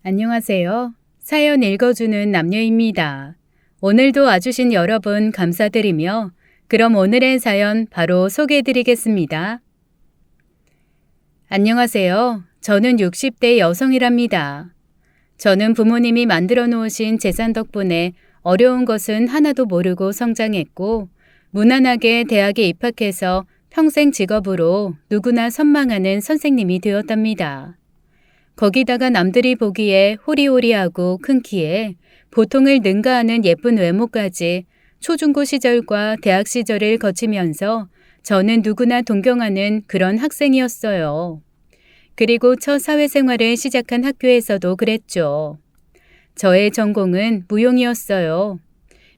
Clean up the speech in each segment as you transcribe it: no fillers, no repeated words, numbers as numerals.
안녕하세요. 사연 읽어주는 남녀입니다. 오늘도 와주신 여러분 감사드리며 그럼 오늘의 사연 바로 소개해드리겠습니다. 안녕하세요. 저는 60대 여성이랍니다. 저는 부모님이 만들어 놓으신 재산 덕분에 어려운 것은 하나도 모르고 성장했고 무난하게 대학에 입학해서 평생 직업으로 누구나 선망하는 선생님이 되었답니다. 거기다가 남들이 보기에 호리호리하고 큰 키에 보통을 능가하는 예쁜 외모까지 초중고 시절과 대학 시절을 거치면서 저는 누구나 동경하는 그런 학생이었어요. 그리고 첫 사회생활을 시작한 학교에서도 그랬죠. 저의 전공은 무용이었어요.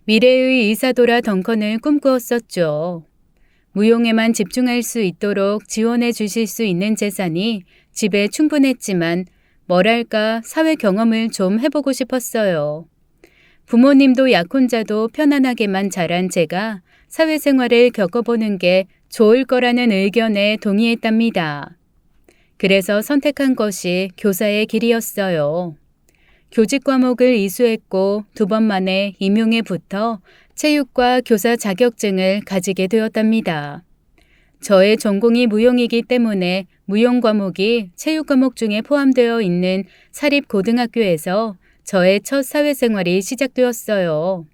미래의 이사도라 덩컨을 꿈꾸었었죠. 무용에만 집중할 수 있도록 지원해 주실 수 있는 재산이 집에 충분했지만 뭐랄까 사회 경험을 좀 해보고 싶었어요. 부모님도 약혼자도 편안하게만 자란 제가 사회생활을 겪어보는 게 좋을 거라는 의견에 동의했답니다. 그래서 선택한 것이 교사의 길이었어요. 교직 과목을 이수했고 2번 만에 임용에 붙어 체육과 교사 자격증을 가지게 되었답니다. 저의 전공이 무용이기 때문에 무용 과목이 체육 과목 중에 포함되어 있는 사립고등학교에서 저의 첫 사회생활이 시작되었어요.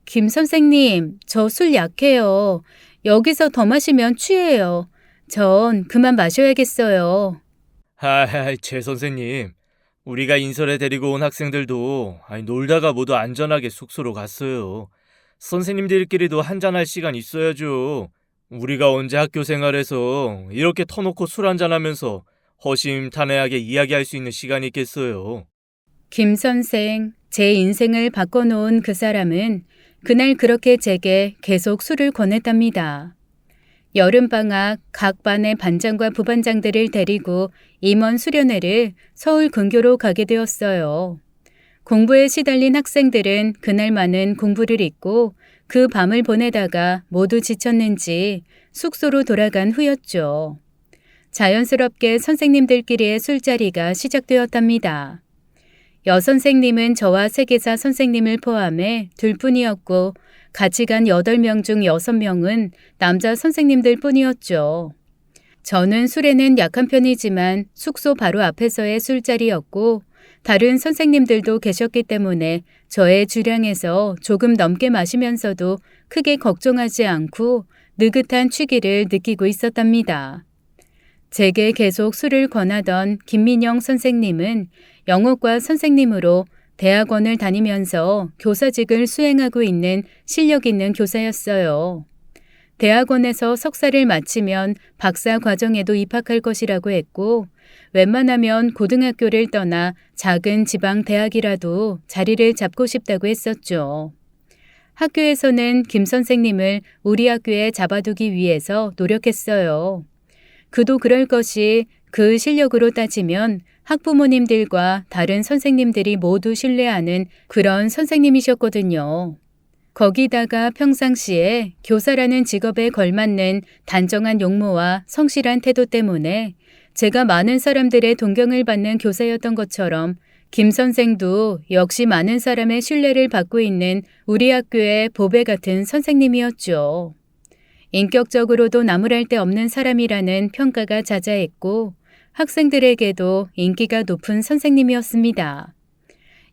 김 선생님, 저 술 약해요. 여기서 더 마시면 취해요. 전 그만 마셔야겠어요. 최 선생님. 우리가 인설에 데리고 온 학생들도 놀다가 모두 안전하게 숙소로 갔어요. 선생님들끼리도 한잔할 시간 있어야죠. 우리가 언제 학교 생활에서 이렇게 터놓고 술 한잔하면서 허심탄회하게 이야기할 수 있는 시간이 있겠어요. 김 선생, 제 인생을 바꿔놓은 그 사람은 그날 그렇게 제게 계속 술을 권했답니다. 여름방학 각 반의 반장과 부반장들을 데리고 임원 수련회를 서울 근교로 가게 되었어요. 공부에 시달린 학생들은 그날만은 공부를 잊고 그 밤을 보내다가 모두 지쳤는지 숙소로 돌아간 후였죠. 자연스럽게 선생님들끼리의 술자리가 시작되었답니다. 여선생님은 저와 세계사 선생님을 포함해 둘뿐이었고 같이 간 8명 중 6명은 남자 선생님들 뿐이었죠. 저는 술에는 약한 편이지만 숙소 바로 앞에서의 술자리였고 다른 선생님들도 계셨기 때문에 저의 주량에서 조금 넘게 마시면서도 크게 걱정하지 않고 느긋한 취기를 느끼고 있었답니다. 제게 계속 술을 권하던 김민영 선생님은 영어과 선생님으로 대학원을 다니면서 교사직을 수행하고 있는 실력 있는 교사였어요. 대학원에서 석사를 마치면 박사 과정에도 입학할 것이라고 했고 웬만하면 고등학교를 떠나 작은 지방 대학이라도 자리를 잡고 싶다고 했었죠. 학교에서는 김 선생님을 우리 학교에 잡아두기 위해서 노력했어요. 그도 그럴 것이 그 실력으로 따지면 학부모님들과 다른 선생님들이 모두 신뢰하는 그런 선생님이셨거든요. 거기다가 평상시에 교사라는 직업에 걸맞는 단정한 용모와 성실한 태도 때문에 제가 많은 사람들의 동경을 받는 교사였던 것처럼 김 선생도 역시 많은 사람의 신뢰를 받고 있는 우리 학교의 보배 같은 선생님이었죠. 인격적으로도 나무랄 데 없는 사람이라는 평가가 자자했고 학생들에게도 인기가 높은 선생님이었습니다.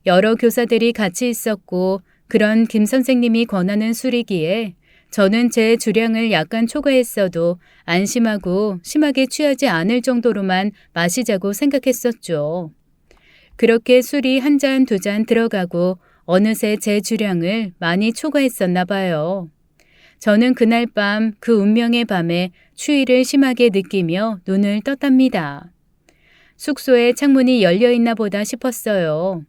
여러 교사들이 같이 있었고 그런 김 선생님이 권하는 술이기에 저는 제 주량을 약간 초과했어도 안심하고 심하게 취하지 않을 정도로만 마시자고 생각했었죠. 그렇게 술이 1잔, 2잔 들어가고 어느새 제 주량을 많이 초과했었나 봐요. 저는 그날 밤 그 운명의 밤에 추위를 심하게 느끼며 눈을 떴답니다. 숙소에 창문이 열려있나 보다 싶었어요.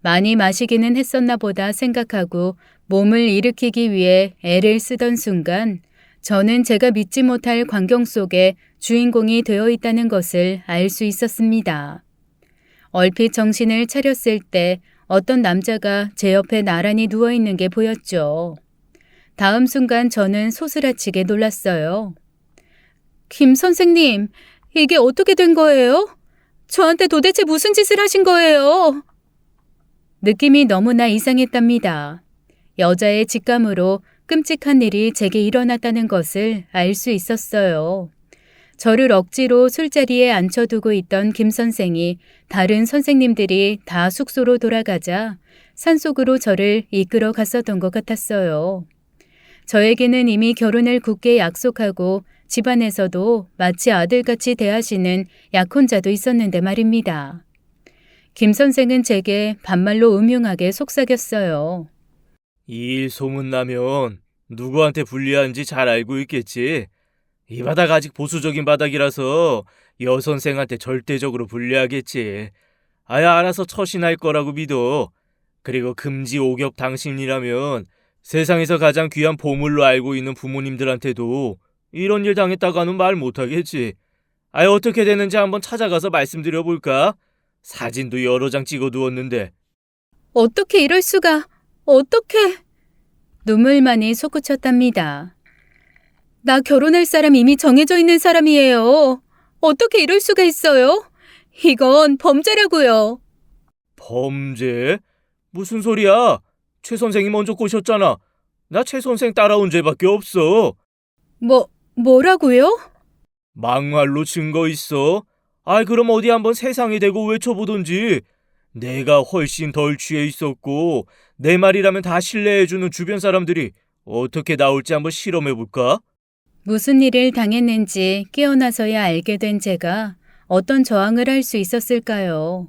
많이 마시기는 했었나 보다 생각하고 몸을 일으키기 위해 애를 쓰던 순간 저는 제가 믿지 못할 광경 속에 주인공이 되어 있다는 것을 알 수 있었습니다. 얼핏 정신을 차렸을 때 어떤 남자가 제 옆에 나란히 누워있는 게 보였죠. 다음 순간 저는 소스라치게 놀랐어요. 김 선생님, 이게 어떻게 된 거예요? 저한테 도대체 무슨 짓을 하신 거예요? 느낌이 너무나 이상했답니다. 여자의 직감으로 끔찍한 일이 제게 일어났다는 것을 알 수 있었어요. 저를 억지로 술자리에 앉혀두고 있던 김 선생이 다른 선생님들이 다 숙소로 돌아가자 산속으로 저를 이끌어 갔었던 것 같았어요. 저에게는 이미 결혼을 굳게 약속하고 집안에서도 마치 아들같이 대하시는 약혼자도 있었는데 말입니다. 김 선생은 제게 반말로 음흉하게 속삭였어요. 이 일 소문나면 누구한테 불리한지 잘 알고 있겠지. 이 바닥 아직 보수적인 바닥이라서 여 선생한테 절대적으로 불리하겠지. 아야 알아서 처신할 거라고 믿어. 그리고 금지 오겹 당신이라면 세상에서 가장 귀한 보물로 알고 있는 부모님들한테도 이런 일 당했다가는 말 못하겠지. 아야 어떻게 되는지 한번 찾아가서 말씀드려볼까? 사진도 여러 장 찍어두었는데. 어떻게 이럴 수가? 어떻게? 눈물만이 솟구쳤답니다. 나 결혼할 사람 이미 정해져 있는 사람이에요. 어떻게 이럴 수가 있어요? 이건 범죄라고요. 범죄? 무슨 소리야? 최 선생이 먼저 꼬셨잖아. 나 최 선생 따라온 죄밖에 없어. 뭐라고요? 막말로 증거 있어? 아이 그럼 어디 한번 세상에 대고 외쳐보던지. 내가 훨씬 덜 취해 있었고 내 말이라면 다 신뢰해주는 주변 사람들이 어떻게 나올지 한번 실험해볼까? 무슨 일을 당했는지 깨어나서야 알게 된 제가 어떤 저항을 할 수 있었을까요?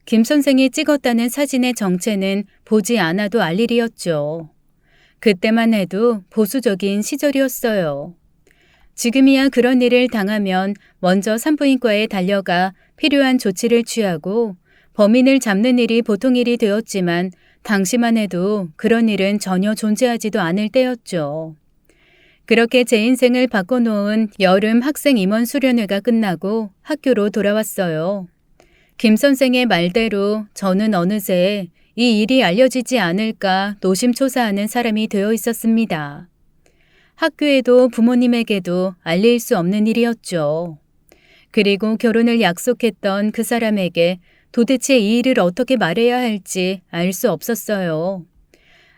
김 선생이 찍었다는 사진의 정체는 보지 않아도 알 일이었죠. 그때만 해도 보수적인 시절이었어요. 지금이야 그런 일을 당하면 먼저 산부인과에 달려가 필요한 조치를 취하고 범인을 잡는 일이 보통 일이 되었지만 당시만 해도 그런 일은 전혀 존재하지도 않을 때였죠. 그렇게 제 인생을 바꿔놓은 여름 학생 임원 수련회가 끝나고 학교로 돌아왔어요. 김 선생의 말대로 저는 어느새 이 일이 알려지지 않을까 노심초사하는 사람이 되어 있었습니다. 학교에도 부모님에게도 알릴 수 없는 일이었죠. 그리고 결혼을 약속했던 그 사람에게 도대체 이 일을 어떻게 말해야 할지 알 수 없었어요.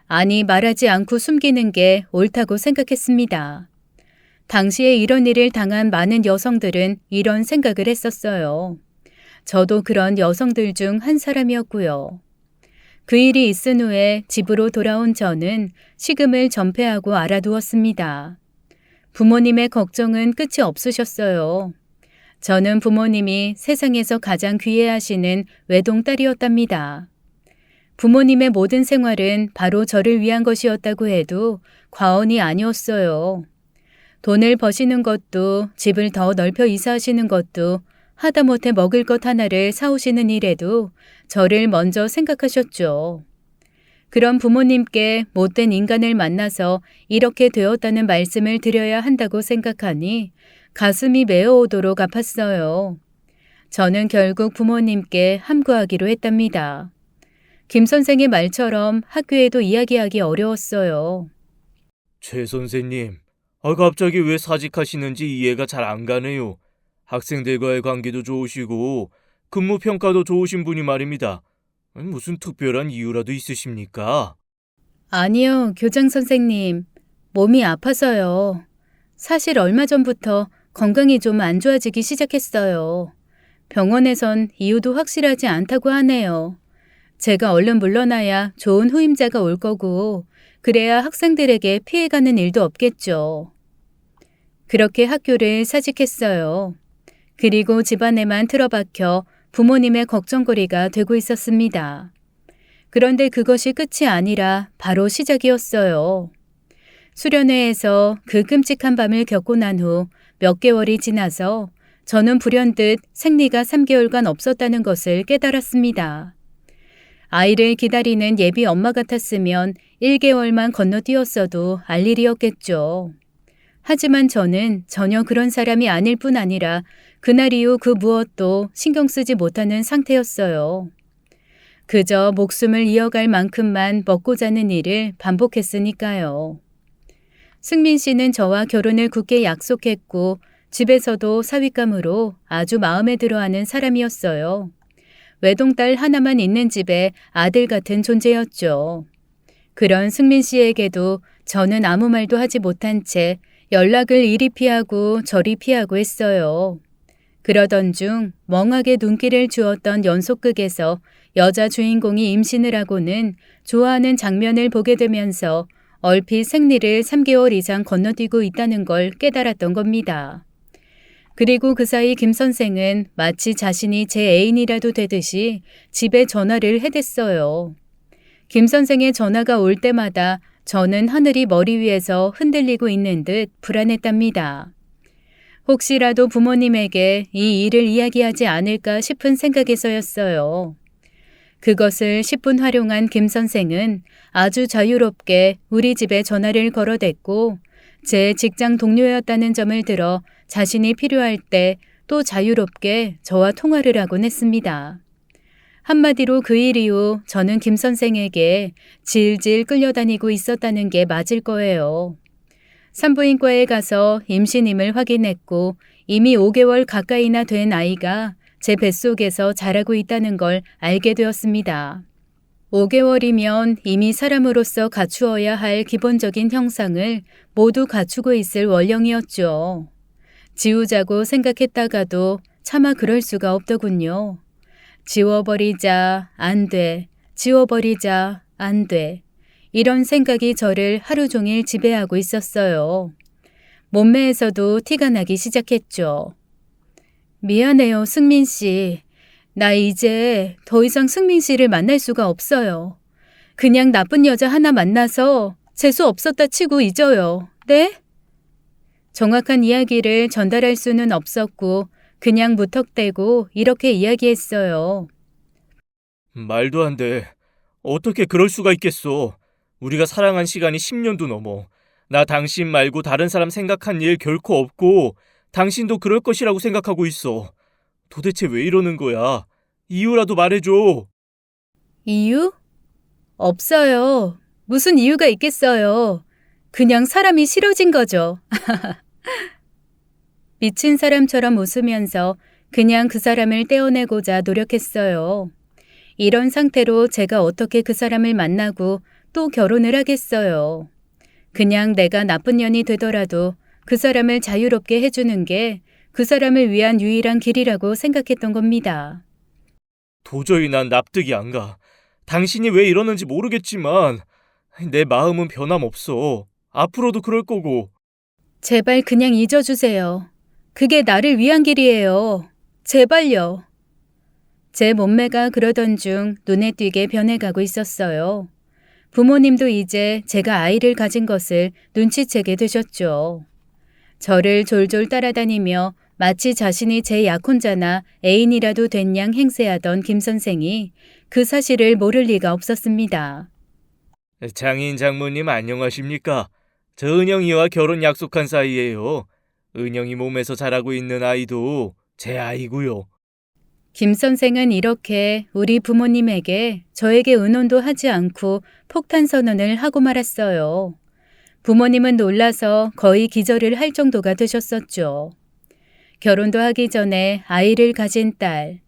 아니, 말하지 않고 숨기는 게 옳다고 생각했습니다. 당시에 이런 일을 당한 많은 여성들은 이런 생각을 했었어요. 저도 그런 여성들 중 한 사람이었고요. 그 일이 있은 후에 집으로 돌아온 저는 식음을 전폐하고 알아두었습니다. 부모님의 걱정은 끝이 없으셨어요. 저는 부모님이 세상에서 가장 귀해하시는 외동딸이었답니다. 부모님의 모든 생활은 바로 저를 위한 것이었다고 해도 과언이 아니었어요. 돈을 버시는 것도 집을 더 넓혀 이사하시는 것도 하다못해 먹을 것 하나를 사오시는 일에도 저를 먼저 생각하셨죠. 그런 부모님께 못된 인간을 만나서 이렇게 되었다는 말씀을 드려야 한다고 생각하니 가슴이 메어오도록 아팠어요. 저는 결국 부모님께 함구하기로 했답니다. 김 선생의 말처럼 학교에도 이야기하기 어려웠어요. 최 선생님, 갑자기 왜 사직하시는지 이해가 잘 안 가네요. 학생들과의 관계도 좋으시고 근무 평가도 좋으신 분이 말입니다. 무슨 특별한 이유라도 있으십니까? 아니요, 교장 선생님. 몸이 아파서요. 사실 얼마 전부터 건강이 좀 안 좋아지기 시작했어요. 병원에선 이유도 확실하지 않다고 하네요. 제가 얼른 물러나야 좋은 후임자가 올 거고 그래야 학생들에게 피해가는 일도 없겠죠. 그렇게 학교를 사직했어요. 그리고 집안에만 틀어박혀 부모님의 걱정거리가 되고 있었습니다. 그런데 그것이 끝이 아니라 바로 시작이었어요. 수련회에서 그 끔찍한 밤을 겪고 난 후 몇 개월이 지나서 저는 불현듯 생리가 3개월간 없었다는 것을 깨달았습니다. 아이를 기다리는 예비 엄마 같았으면 1개월만 건너뛰었어도 알 일이었겠죠. 하지만 저는 전혀 그런 사람이 아닐 뿐 아니라 그날 이후 그 무엇도 신경 쓰지 못하는 상태였어요. 그저 목숨을 이어갈 만큼만 먹고 자는 일을 반복했으니까요. 승민 씨는 저와 결혼을 굳게 약속했고 집에서도 사윗감으로 아주 마음에 들어하는 사람이었어요. 외동딸 하나만 있는 집에 아들 같은 존재였죠. 그런 승민 씨에게도 저는 아무 말도 하지 못한 채 연락을 이리 피하고 저리 피하고 했어요. 그러던 중 멍하게 눈길을 주었던 연속극에서 여자 주인공이 임신을 하고는 좋아하는 장면을 보게 되면서 얼핏 생리를 3개월 이상 건너뛰고 있다는 걸 깨달았던 겁니다. 그리고 그 사이 김 선생은 마치 자신이 제 애인이라도 되듯이 집에 전화를 해댔어요. 김 선생의 전화가 올 때마다 저는 하늘이 머리 위에서 흔들리고 있는 듯 불안했답니다. 혹시라도 부모님에게 이 일을 이야기하지 않을까 싶은 생각에서였어요. 그것을 10분 활용한 김 선생은 아주 자유롭게 우리 집에 전화를 걸어댔고 제 직장 동료였다는 점을 들어 자신이 필요할 때 또 자유롭게 저와 통화를 하곤 했습니다. 한마디로 그 일 이후 저는 김 선생에게 질질 끌려다니고 있었다는 게 맞을 거예요. 산부인과에 가서 임신임을 확인했고 이미 5개월 가까이나 된 아이가 제 뱃속에서 자라고 있다는 걸 알게 되었습니다. 5개월이면 이미 사람으로서 갖추어야 할 기본적인 형상을 모두 갖추고 있을 원령이었죠. 지우자고 생각했다가도 차마 그럴 수가 없더군요. 지워버리자, 안 돼. 지워버리자, 안 돼. 이런 생각이 저를 하루 종일 지배하고 있었어요. 몸매에서도 티가 나기 시작했죠. 미안해요, 승민 씨. 나 이제 더 이상 승민 씨를 만날 수가 없어요. 그냥 나쁜 여자 하나 만나서 재수 없었다 치고 잊어요. 네? 정확한 이야기를 전달할 수는 없었고 그냥 무턱대고 이렇게 이야기했어요. 말도 안 돼. 어떻게 그럴 수가 있겠어. 우리가 사랑한 시간이 10년도 넘어. 나 당신 말고 다른 사람 생각한 일 결코 없고 당신도 그럴 것이라고 생각하고 있어. 도대체 왜 이러는 거야? 이유라도 말해줘. 이유? 없어요. 무슨 이유가 있겠어요. 그냥 사람이 싫어진 거죠. 미친 사람처럼 웃으면서 그냥 그 사람을 떼어내고자 노력했어요. 이런 상태로 제가 어떻게 그 사람을 만나고 또 결혼을 하겠어요. 그냥 내가 나쁜 년이 되더라도 그 사람을 자유롭게 해주는 게 그 사람을 위한 유일한 길이라고 생각했던 겁니다. 도저히 난 납득이 안 가. 당신이 왜 이러는지 모르겠지만 내 마음은 변함없어. 앞으로도 그럴 거고. 제발 그냥 잊어주세요. 그게 나를 위한 길이에요. 제발요. 제 몸매가 그러던 중 눈에 띄게 변해가고 있었어요. 부모님도 이제 제가 아이를 가진 것을 눈치채게 되셨죠. 저를 졸졸 따라다니며 마치 자신이 제 약혼자나 애인이라도 된 양 행세하던 김 선생이 그 사실을 모를 리가 없었습니다. 장인 장모님 안녕하십니까? 저 은영이와 결혼 약속한 사이예요. 은영이 몸에서 자라고 있는 아이도 제 아이고요. 김 선생은 이렇게 우리 부모님에게 저에게 의논도 하지 않고 폭탄 선언을 하고 말았어요. 부모님은 놀라서 거의 기절을 할 정도가 되셨었죠. 결혼도 하기 전에 아이를 가진 딸.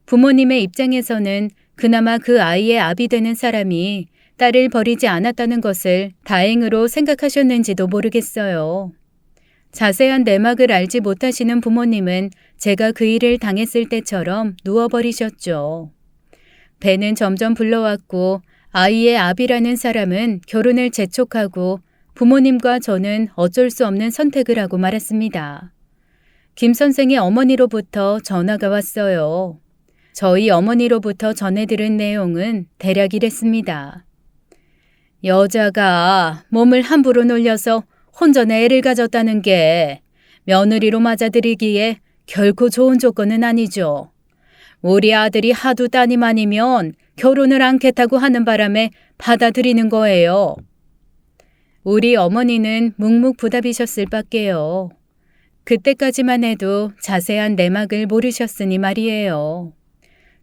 부모님의 입장에서는 그나마 그 아이의 아비 되는 사람이 딸을 버리지 않았다는 것을 다행으로 생각하셨는지도 모르겠어요. 자세한 내막을 알지 못하시는 부모님은 제가 그 일을 당했을 때처럼 누워버리셨죠. 배는 점점 불러왔고 아이의 아비라는 사람은 결혼을 재촉하고 부모님과 저는 어쩔 수 없는 선택을 하고 말았습니다. 김 선생의 어머니로부터 전화가 왔어요. 저희 어머니로부터 전해 들은 내용은 대략 이랬습니다. 여자가 몸을 함부로 놀려서 혼전에 애를 가졌다는 게 며느리로 맞아들이기에 결코 좋은 조건은 아니죠. 우리 아들이 하도 따님 아니면 결혼을 않겠다고 하는 바람에 받아들이는 거예요. 우리 어머니는 묵묵부답이셨을 밖에요. 그때까지만 해도 자세한 내막을 모르셨으니 말이에요.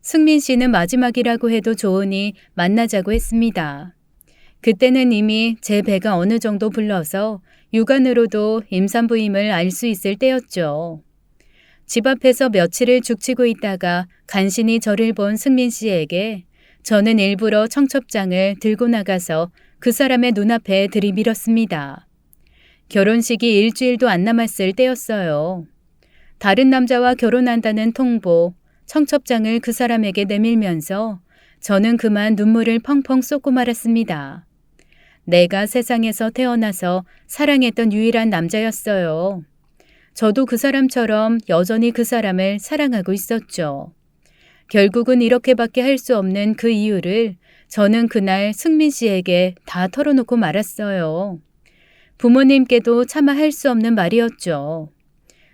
승민 씨는 마지막이라고 해도 좋으니 만나자고 했습니다. 그때는 이미 제 배가 어느 정도 불러서 육안으로도 임산부임을 알 수 있을 때였죠. 집 앞에서 며칠을 죽치고 있다가 간신히 저를 본 승민 씨에게 저는 일부러 청첩장을 들고 나가서 그 사람의 눈앞에 들이밀었습니다. 결혼식이 일주일도 안 남았을 때였어요. 다른 남자와 결혼한다는 통보, 청첩장을 그 사람에게 내밀면서 저는 그만 눈물을 펑펑 쏟고 말았습니다. 내가 세상에서 태어나서 사랑했던 유일한 남자였어요. 저도 그 사람처럼 여전히 그 사람을 사랑하고 있었죠. 결국은 이렇게밖에 할 수 없는 그 이유를 저는 그날 승민 씨에게 다 털어놓고 말았어요. 부모님께도 차마 할 수 없는 말이었죠.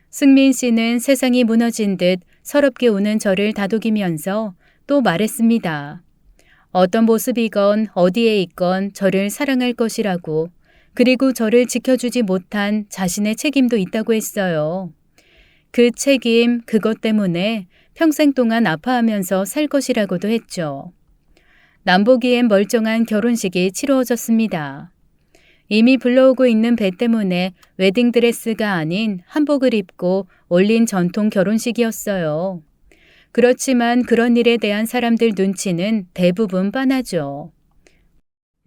승민 씨는 세상이 무너진 듯 서럽게 우는 저를 다독이면서 또 말했습니다. 어떤 모습이건 어디에 있건 저를 사랑할 것이라고, 그리고 저를 지켜주지 못한 자신의 책임도 있다고 했어요. 그 책임, 그것 때문에 평생 동안 아파하면서 살 것이라고도 했죠. 남보기엔 멀쩡한 결혼식이 치루어졌습니다. 이미 불러오고 있는 배 때문에 웨딩드레스가 아닌 한복을 입고 올린 전통 결혼식이었어요. 그렇지만 그런 일에 대한 사람들 눈치는 대부분 빤하죠.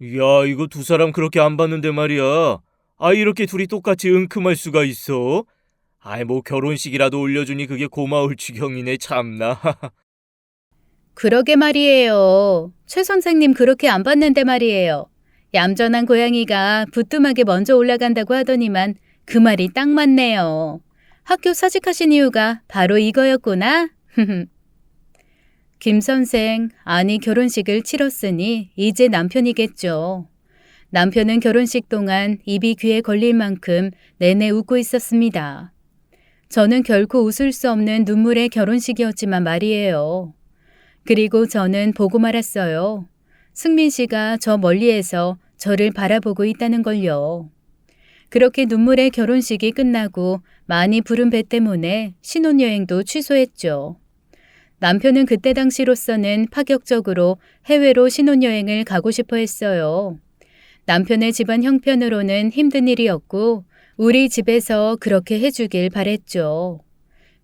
야, 이거 두 사람 그렇게 안 봤는데 말이야. 이렇게 둘이 똑같이 응큼할 수가 있어? 뭐 결혼식이라도 올려주니 그게 고마울 지경이네, 참나. 그러게 말이에요. 최 선생님 그렇게 안 봤는데 말이에요. 얌전한 고양이가 부뚜막에 먼저 올라간다고 하더니만 그 말이 딱 맞네요. 학교 사직하신 이유가 바로 이거였구나. 김 선생, 아니 결혼식을 치렀으니 이제 남편이겠죠. 남편은 결혼식 동안 입이 귀에 걸릴 만큼 내내 웃고 있었습니다. 저는 결코 웃을 수 없는 눈물의 결혼식이었지만 말이에요. 그리고 저는 보고 말았어요. 승민 씨가 저 멀리에서 저를 바라보고 있다는 걸요. 그렇게 눈물의 결혼식이 끝나고 많이 부른 배 때문에 신혼여행도 취소했죠. 남편은 그때 당시로서는 파격적으로 해외로 신혼여행을 가고 싶어 했어요. 남편의 집안 형편으로는 힘든 일이었고 우리 집에서 그렇게 해주길 바랬죠.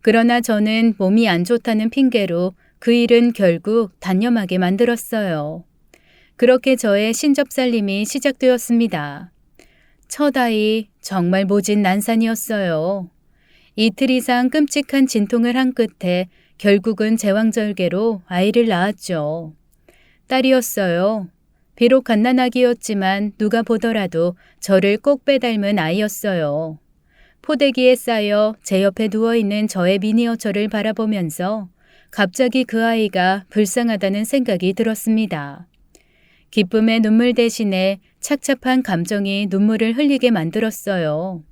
그러나 저는 몸이 안 좋다는 핑계로 그 일은 결국 단념하게 만들었어요. 그렇게 저의 신접살림이 시작되었습니다. 첫 아이, 정말 모진 난산이었어요. 이틀 이상 끔찍한 진통을 한 끝에 결국은 제왕절개로 아이를 낳았죠. 딸이었어요. 비록 갓난아기였지만 누가 보더라도 저를 꼭 빼닮은 아이였어요. 포대기에 쌓여 제 옆에 누워있는 저의 미니어처를 바라보면서 갑자기 그 아이가 불쌍하다는 생각이 들었습니다. 기쁨의 눈물 대신에 착잡한 감정이 눈물을 흘리게 만들었어요.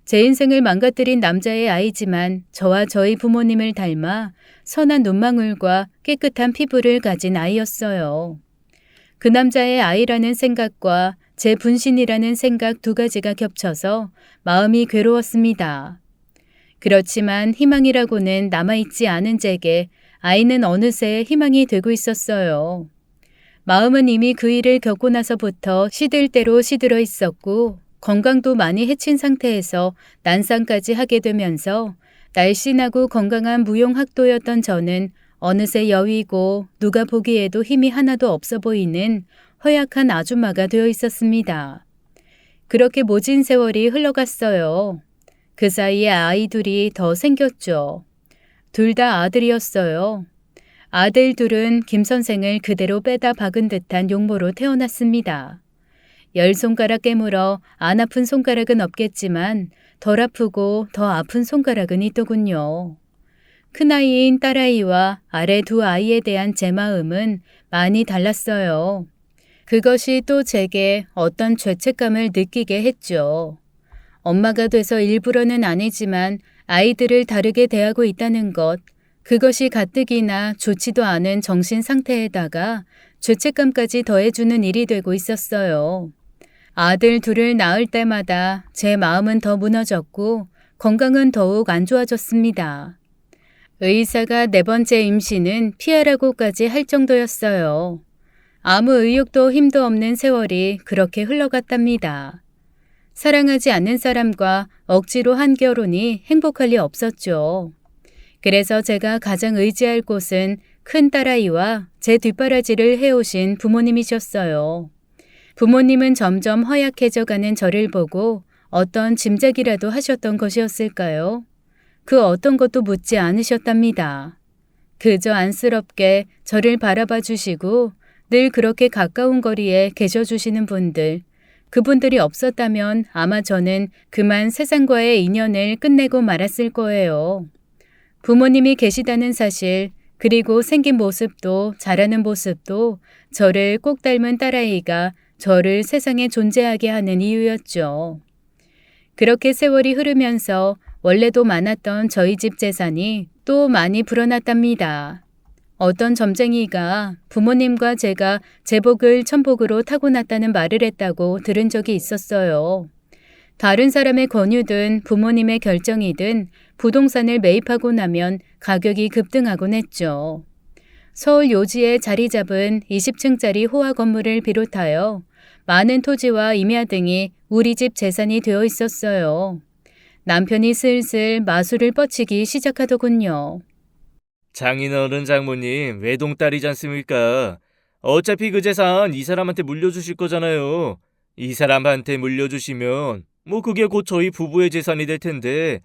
제 인생을 망가뜨린 남자의 아이지만 저와 저희 부모님을 닮아 선한 눈망울과 깨끗한 피부를 가진 아이였어요. 그 남자의 아이라는 생각과 제 분신이라는 생각 두 가지가 겹쳐서 마음이 괴로웠습니다. 그렇지만 희망이라고는 남아있지 않은 제게 아이는 어느새 희망이 되고 있었어요. 마음은 이미 그 일을 겪고 나서부터 시들 대로 시들어 있었고 건강도 많이 해친 상태에서 난상까지 하게 되면서 날씬하고 건강한 무용학도였던 저는 어느새 여위고 누가 보기에도 힘이 하나도 없어 보이는 허약한 아줌마가 되어 있었습니다. 그렇게 모진 세월이 흘러갔어요. 그 사이에 아이 둘이 더 생겼죠. 둘 다 아들이었어요. 아들 둘은 김 선생을 그대로 빼다 박은 듯한 용모로 태어났습니다. 10손가락 깨물어 안 아픈 손가락은 없겠지만 덜 아프고 더 아픈 손가락은 있더군요. 큰아이인 딸아이와 아래 두 아이에 대한 제 마음은 많이 달랐어요. 그것이 또 제게 어떤 죄책감을 느끼게 했죠. 엄마가 돼서 일부러는 아니지만 아이들을 다르게 대하고 있다는 것, 그것이 가뜩이나 좋지도 않은 정신 상태에다가 죄책감까지 더해주는 일이 되고 있었어요. 아들 둘을 낳을 때마다 제 마음은 더 무너졌고 건강은 더욱 안 좋아졌습니다. 의사가 4번째 임신은 피하라고까지 할 정도였어요. 아무 의욕도 힘도 없는 세월이 그렇게 흘러갔답니다. 사랑하지 않는 사람과 억지로 한 결혼이 행복할 리 없었죠. 그래서 제가 가장 의지할 곳은 큰 딸아이와 제 뒷바라지를 해오신 부모님이셨어요. 부모님은 점점 허약해져가는 저를 보고 어떤 짐작이라도 하셨던 것이었을까요? 그 어떤 것도 묻지 않으셨답니다. 그저 안쓰럽게 저를 바라봐 주시고 늘 그렇게 가까운 거리에 계셔 주시는 분들, 그분들이 없었다면 아마 저는 그만 세상과의 인연을 끝내고 말았을 거예요. 부모님이 계시다는 사실, 그리고 생긴 모습도 자라는 모습도 저를 꼭 닮은 딸아이가 저를 세상에 존재하게 하는 이유였죠. 그렇게 세월이 흐르면서 원래도 많았던 저희 집 재산이 또 많이 불어났답니다. 어떤 점쟁이가 부모님과 제가 제복을 천복으로 타고났다는 말을 했다고 들은 적이 있었어요. 다른 사람의 권유든 부모님의 결정이든 부동산을 매입하고 나면 가격이 급등하곤 했죠. 서울 요지에 자리 잡은 20층짜리 호화 건물을 비롯하여 많은 토지와 임야 등이 우리 집 재산이 되어 있었어요. 남편이 슬슬 마술을 뻗치기 시작하더군요. 장인어른 장모님 외동딸이지 않습니까? 어차피 그 재산 이 사람한테 물려주실 거잖아요. 이 사람한테 물려주시면 뭐 그게 곧 저희 부부의 재산이 될 텐데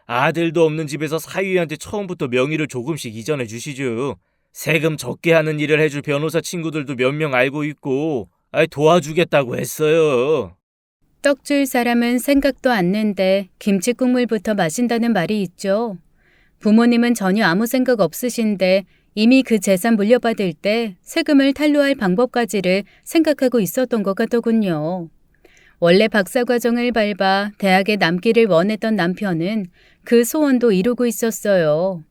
아들도 없는 집에서 사위한테 처음부터 명의를 조금씩 이전해 주시죠. 세금 적게 하는 일을 해줄 변호사 친구들도 몇 명 알고 있고 도와주겠다고 했어요. 떡 줄 사람은 생각도 않는데 김치 국물부터 마신다는 말이 있죠. 부모님은 전혀 아무 생각 없으신데 이미 그 재산 물려받을 때 세금을 탄로할 방법까지를 생각하고 있었던 것 같더군요. 원래 박사과정을 밟아 대학에 남기를 원했던 남편은 그 소원도 이루고 있었어요.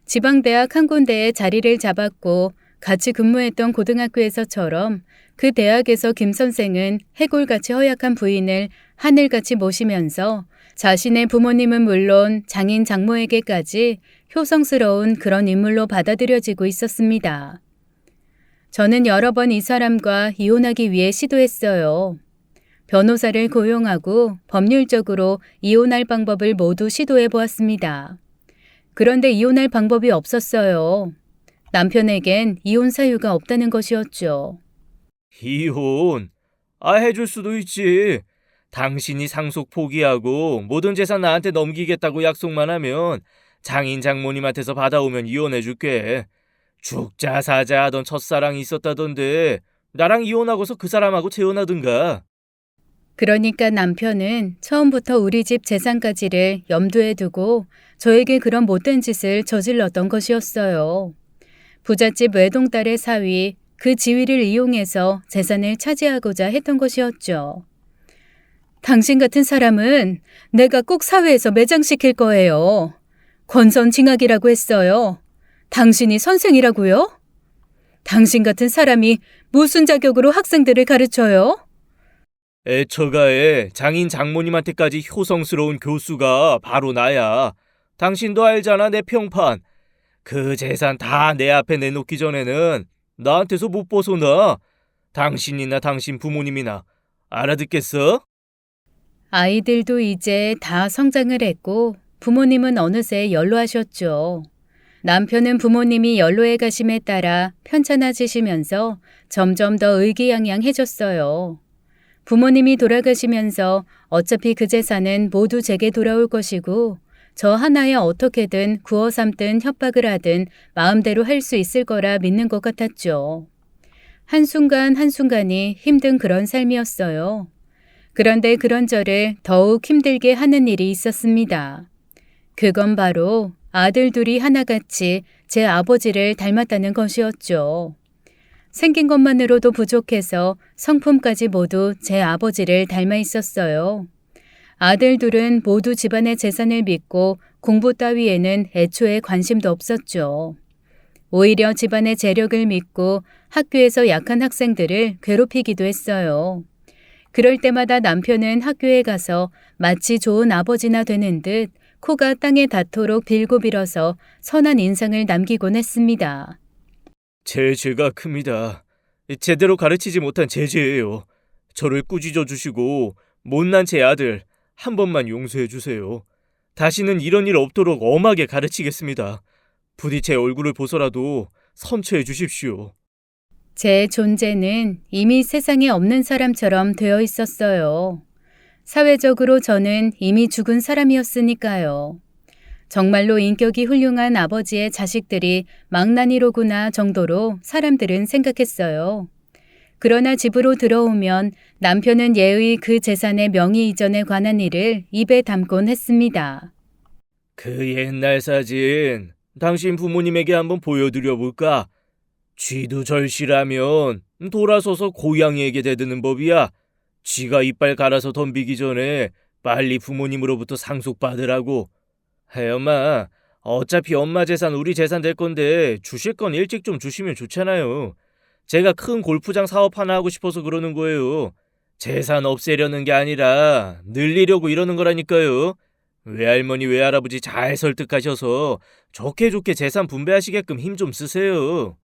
지방대학 한 군데에 자리를 잡았고 같이 근무했던 고등학교에서처럼 그 대학에서 김 선생은 해골같이 허약한 부인을 하늘같이 모시면서 자신의 부모님은 물론 장인 장모에게까지 효성스러운 그런 인물로 받아들여지고 있었습니다. 저는 여러 번 이 사람과 이혼하기 위해 시도했어요. 변호사를 고용하고 법률적으로 이혼할 방법을 모두 시도해 보았습니다. 그런데 이혼할 방법이 없었어요. 남편에겐 이혼 사유가 없다는 것이었죠. 이혼? 해줄 수도 있지. 당신이 상속 포기하고 모든 재산 나한테 넘기겠다고 약속만 하면 장인 장모님한테서 받아오면 이혼해줄게. 죽자 사자 하던 첫사랑이 있었다던데 나랑 이혼하고서 그 사람하고 재혼하든가. 그러니까 남편은 처음부터 우리 집 재산가지를 염두에 두고 저에게 그런 못된 짓을 저질렀던 것이었어요. 부잣집 외동딸의 사위, 그 지위를 이용해서 재산을 차지하고자 했던 것이었죠. 당신 같은 사람은 내가 꼭 사회에서 매장시킬 거예요. 권선징악이라고 했어요. 당신이 선생이라고요? 당신 같은 사람이 무슨 자격으로 학생들을 가르쳐요? 애처가에 장인 장모님한테까지 효성스러운 교수가 바로 나야. 당신도 알잖아 내 평판. 그 재산 다 내 앞에 내놓기 전에는 나한테서 못 벗어나. 당신이나 당신 부모님이나. 알아듣겠어? 아이들도 이제 다 성장을 했고 부모님은 어느새 연로하셨죠. 남편은 부모님이 연로해 가심에 따라 편찮아지시면서 점점 더 의기양양해졌어요. 부모님이 돌아가시면서 어차피 그 재산은 모두 제게 돌아올 것이고 저 하나에 어떻게든 구워 삼든 협박을 하든 마음대로 할 수 있을 거라 믿는 것 같았죠. 한순간 한순간이 힘든 그런 삶이었어요. 그런데 그런 저를 더욱 힘들게 하는 일이 있었습니다. 그건 바로 아들 둘이 하나같이 제 아버지를 닮았다는 것이었죠. 생긴 것만으로도 부족해서 성품까지 모두 제 아버지를 닮아 있었어요. 아들 둘은 모두 집안의 재산을 믿고 공부 따위에는 애초에 관심도 없었죠. 오히려 집안의 재력을 믿고 학교에서 약한 학생들을 괴롭히기도 했어요. 그럴 때마다 남편은 학교에 가서 마치 좋은 아버지나 되는 듯 코가 땅에 닿도록 빌고 빌어서 선한 인상을 남기곤 했습니다. 제 죄가 큽니다. 제대로 가르치지 못한 제 죄예요. 저를 꾸짖어 주시고 못난 제 아들 한 번만 용서해 주세요. 다시는 이런 일 없도록 엄하게 가르치겠습니다. 부디 제 얼굴을 보서라도 선처해 주십시오. 제 존재는 이미 세상에 없는 사람처럼 되어 있었어요. 사회적으로 저는 이미 죽은 사람이었으니까요. 정말로 인격이 훌륭한 아버지의 자식들이 망나니로구나 정도로 사람들은 생각했어요. 그러나 집으로 들어오면 남편은 예의 그 재산의 명의 이전에 관한 일을 입에 담곤 했습니다. 그 옛날 사진 당신 부모님에게 한번 보여드려 볼까? 쥐도 절실하면 돌아서서 고양이에게 대드는 법이야. 쥐가 이빨 갈아서 덤비기 전에 빨리 부모님으로부터 상속받으라고. 엄마, 어차피 엄마 재산 우리 재산 될 건데 주실 건 일찍 좀 주시면 좋잖아요. 제가 큰 골프장 사업 하나 하고 싶어서 그러는 거예요. 재산 없애려는 게 아니라 늘리려고 이러는 거라니까요. 외할머니 외할아버지 잘 설득하셔서 좋게 좋게 재산 분배하시게끔 힘 좀 쓰세요.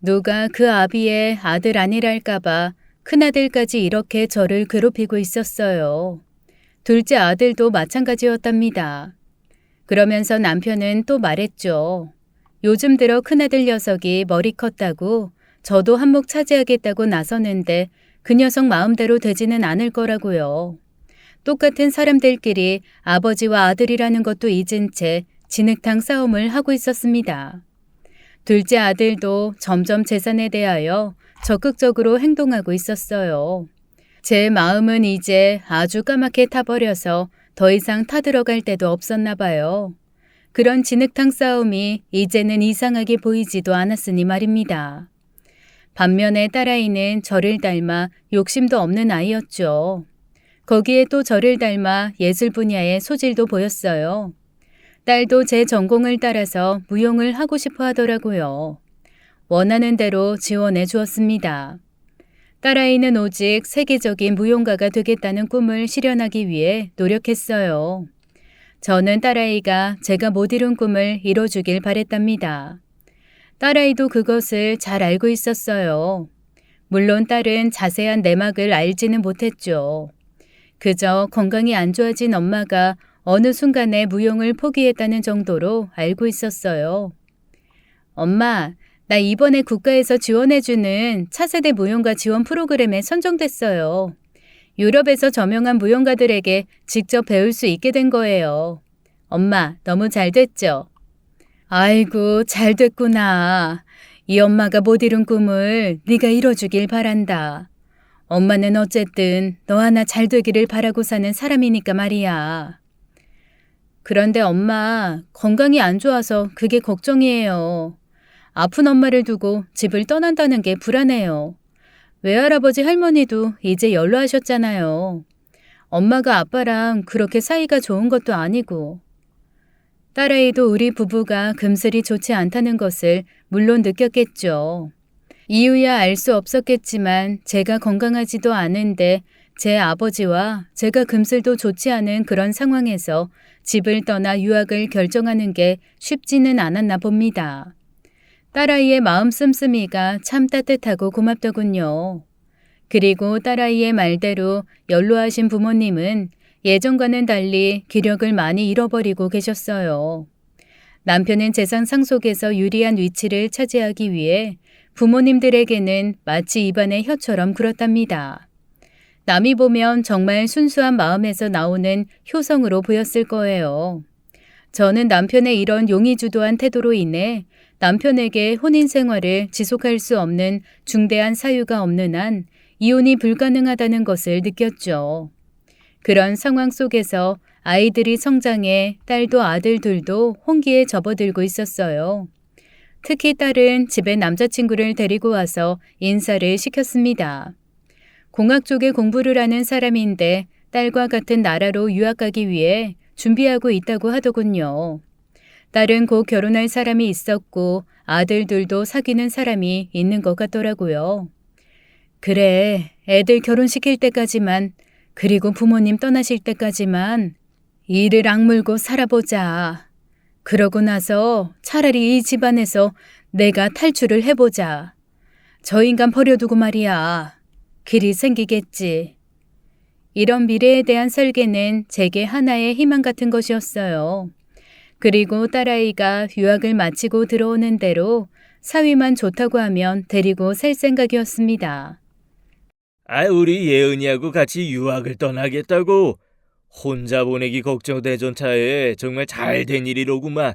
누가 그 아비의 아들 아니랄까봐 큰아들까지 이렇게 저를 괴롭히고 있었어요. 둘째 아들도 마찬가지였답니다. 그러면서 남편은 또 말했죠. 요즘 들어 큰아들 녀석이 머리 컸다고 저도 한몫 차지하겠다고 나서는데 그 녀석 마음대로 되지는 않을 거라고요. 똑같은 사람들끼리 아버지와 아들이라는 것도 잊은 채 진흙탕 싸움을 하고 있었습니다. 둘째 아들도 점점 재산에 대하여 적극적으로 행동하고 있었어요. 제 마음은 이제 아주 까맣게 타버려서 더 이상 타들어갈 데도 없었나 봐요. 그런 진흙탕 싸움이 이제는 이상하게 보이지도 않았으니 말입니다. 반면에 딸아이는 저를 닮아 욕심도 없는 아이였죠. 거기에 또 저를 닮아 예술 분야의 소질도 보였어요. 딸도 제 전공을 따라서 무용을 하고 싶어 하더라고요. 원하는 대로 지원해 주었습니다. 딸아이는 오직 세계적인 무용가가 되겠다는 꿈을 실현하기 위해 노력했어요. 저는 딸아이가 제가 못 이룬 꿈을 이뤄주길 바랬답니다. 딸아이도 그것을 잘 알고 있었어요. 물론 딸은 자세한 내막을 알지는 못했죠. 그저 건강이 안 좋아진 엄마가 어느 순간에 무용을 포기했다는 정도로 알고 있었어요. 엄마, 나 이번에 국가에서 지원해주는 차세대 무용가 지원 프로그램에 선정됐어요. 유럽에서 저명한 무용가들에게 직접 배울 수 있게 된 거예요. 엄마, 너무 잘 됐죠? 아이고, 잘 됐구나. 이 엄마가 못 이룬 꿈을 네가 이뤄주길 바란다. 엄마는 어쨌든 너 하나 잘 되기를 바라고 사는 사람이니까 말이야. 그런데 엄마, 건강이 안 좋아서 그게 걱정이에요. 아픈 엄마를 두고 집을 떠난다는 게 불안해요. 외할아버지 할머니도 이제 연로하셨잖아요. 엄마가 아빠랑 그렇게 사이가 좋은 것도 아니고. 딸아이도 우리 부부가 금슬이 좋지 않다는 것을 물론 느꼈겠죠. 이유야 알 수 없었겠지만 제가 건강하지도 않은데 제 아버지와 제가 금슬도 좋지 않은 그런 상황에서 집을 떠나 유학을 결정하는 게 쉽지는 않았나 봅니다. 딸아이의 마음 씀씀이가 참 따뜻하고 고맙더군요. 그리고 딸아이의 말대로 연로하신 부모님은 예전과는 달리 기력을 많이 잃어버리고 계셨어요. 남편은 재산 상속에서 유리한 위치를 차지하기 위해 부모님들에게는 마치 입안의 혀처럼 굴었답니다. 남이 보면 정말 순수한 마음에서 나오는 효성으로 보였을 거예요. 저는 남편의 이런 용의주도한 태도로 인해 남편에게 혼인 생활을 지속할 수 없는 중대한 사유가 없는 한 이혼이 불가능하다는 것을 느꼈죠. 그런 상황 속에서 아이들이 성장해 딸도 아들들도 혼기에 접어들고 있었어요. 특히 딸은 집에 남자친구를 데리고 와서 인사를 시켰습니다. 공학 쪽에 공부를 하는 사람인데 딸과 같은 나라로 유학 가기 위해 준비하고 있다고 하더군요. 딸은 곧 결혼할 사람이 있었고 아들들도 사귀는 사람이 있는 것 같더라고요. 그래, 애들 결혼시킬 때까지만, 그리고 부모님 떠나실 때까지만 이를 악물고 살아보자. 그러고 나서 차라리 이 집안에서 내가 탈출을 해보자. 저 인간 버려두고 말이야. 길이 생기겠지. 이런 미래에 대한 설계는 제게 하나의 희망 같은 것이었어요. 그리고 딸아이가 유학을 마치고 들어오는 대로 사위만 좋다고 하면 데리고 살 생각이었습니다. 우리 예은이하고 같이 유학을 떠나겠다고. 혼자 보내기 걱정되던 차에 정말 잘된 일이로구만.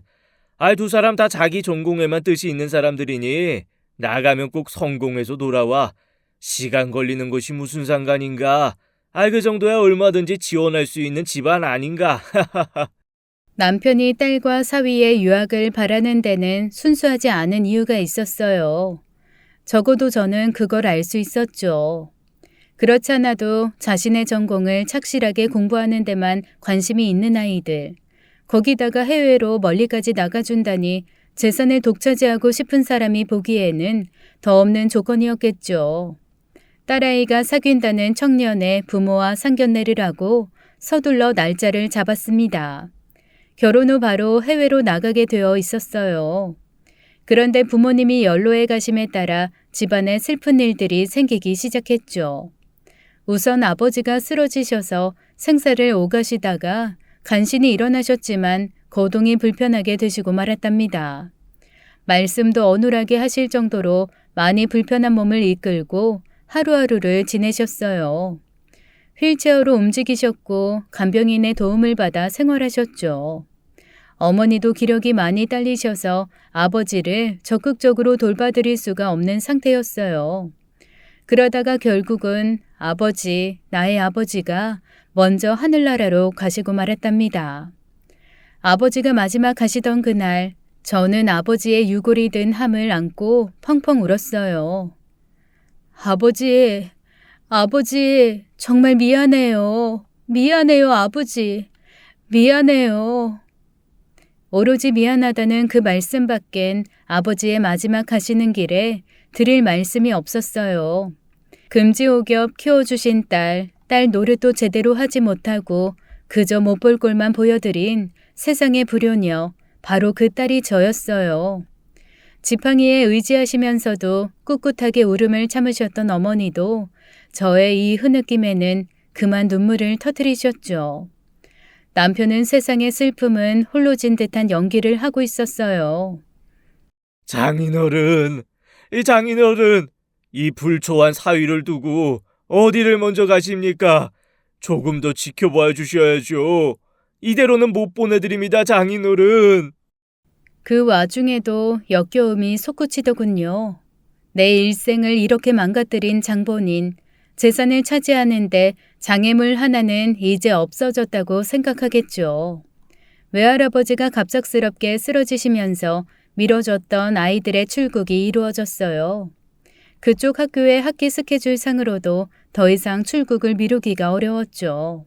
두 사람 다 자기 전공에만 뜻이 있는 사람들이니 나가면 꼭 성공해서 돌아와. 시간 걸리는 것이 무슨 상관인가. 그 정도야 얼마든지 지원할 수 있는 집안 아닌가. 남편이 딸과 사위의 유학을 바라는 데는 순수하지 않은 이유가 있었어요. 적어도 저는 그걸 알 수 있었죠. 그렇지 않아도 자신의 전공을 착실하게 공부하는 데만 관심이 있는 아이들, 거기다가 해외로 멀리까지 나가준다니 재산을 독차지하고 싶은 사람이 보기에는 더 없는 조건이었겠죠. 딸아이가 사귄다는 청년의 부모와 상견례를 하고 서둘러 날짜를 잡았습니다. 결혼 후 바로 해외로 나가게 되어 있었어요. 그런데 부모님이 연로해 가심에 따라 집안에 슬픈 일들이 생기기 시작했죠. 우선 아버지가 쓰러지셔서 생사를 오가시다가 간신히 일어나셨지만 거동이 불편하게 되시고 말았답니다. 말씀도 어눌하게 하실 정도로 많이 불편한 몸을 이끌고 하루하루를 지내셨어요. 휠체어로 움직이셨고 간병인의 도움을 받아 생활하셨죠. 어머니도 기력이 많이 딸리셔서 아버지를 적극적으로 돌봐드릴 수가 없는 상태였어요. 그러다가 결국은 나의 아버지가 먼저 하늘나라로 가시고 말았답니다. 아버지가 마지막 가시던 그날 저는 아버지의 유골이 든 함을 안고 펑펑 울었어요. 아버지, 정말 미안해요. 미안해요, 아버지. 미안해요. 오로지 미안하다는 그 말씀밖엔 아버지의 마지막 가시는 길에 드릴 말씀이 없었어요. 금지옥엽 키워주신 딸 노릇도 제대로 하지 못하고 그저 못 볼 꼴만 보여드린 세상의 불효녀, 바로 그 딸이 저였어요. 지팡이에 의지하시면서도 꿋꿋하게 울음을 참으셨던 어머니도 저의 이 흐느낌에는 그만 눈물을 터뜨리셨죠. 남편은 세상의 슬픔은 홀로 진 듯한 연기를 하고 있었어요. 장인어른, 이 불초한 사위를 두고 어디를 먼저 가십니까? 조금 더 지켜봐 주셔야죠. 이대로는 못 보내드립니다, 장인어른. 그 와중에도 역겨움이 솟구치더군요. 내 일생을 이렇게 망가뜨린 장본인, 재산을 차지하는데 장애물 하나는 이제 없어졌다고 생각하겠죠. 외할아버지가 갑작스럽게 쓰러지시면서 미뤄졌던 아이들의 출국이 이루어졌어요. 그쪽 학교의 학기 스케줄 상으로도 더 이상 출국을 미루기가 어려웠죠.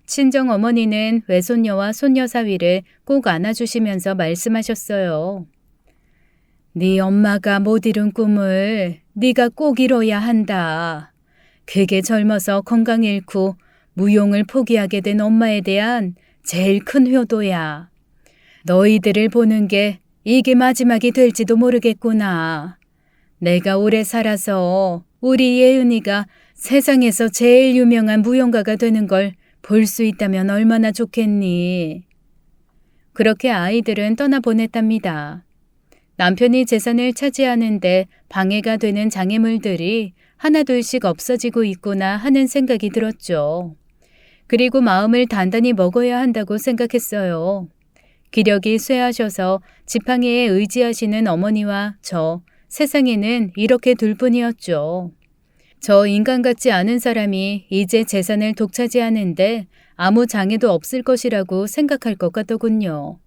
친정 어머니는 외손녀와 손녀 사위를 꼭 안아주시면서 말씀하셨어요. 네 엄마가 못 이룬 꿈을 네가 꼭 이뤄야 한다. 그게 젊어서 건강 잃고 무용을 포기하게 된 엄마에 대한 제일 큰 효도야. 너희들을 보는 게 이게 마지막이 될지도 모르겠구나. 내가 오래 살아서 우리 예은이가 세상에서 제일 유명한 무용가가 되는 걸 볼 수 있다면 얼마나 좋겠니? 그렇게 아이들은 떠나보냈답니다. 남편이 재산을 차지하는데 방해가 되는 장애물들이 하나둘씩 없어지고 있구나 하는 생각이 들었죠. 그리고 마음을 단단히 먹어야 한다고 생각했어요. 기력이 쇠하셔서 지팡이에 의지하시는 어머니와 저, 세상에는 이렇게 둘뿐이었죠. 저 인간 같지 않은 사람이 이제 재산을 독차지하는데 아무 장애도 없을 것이라고 생각할 것 같더군요.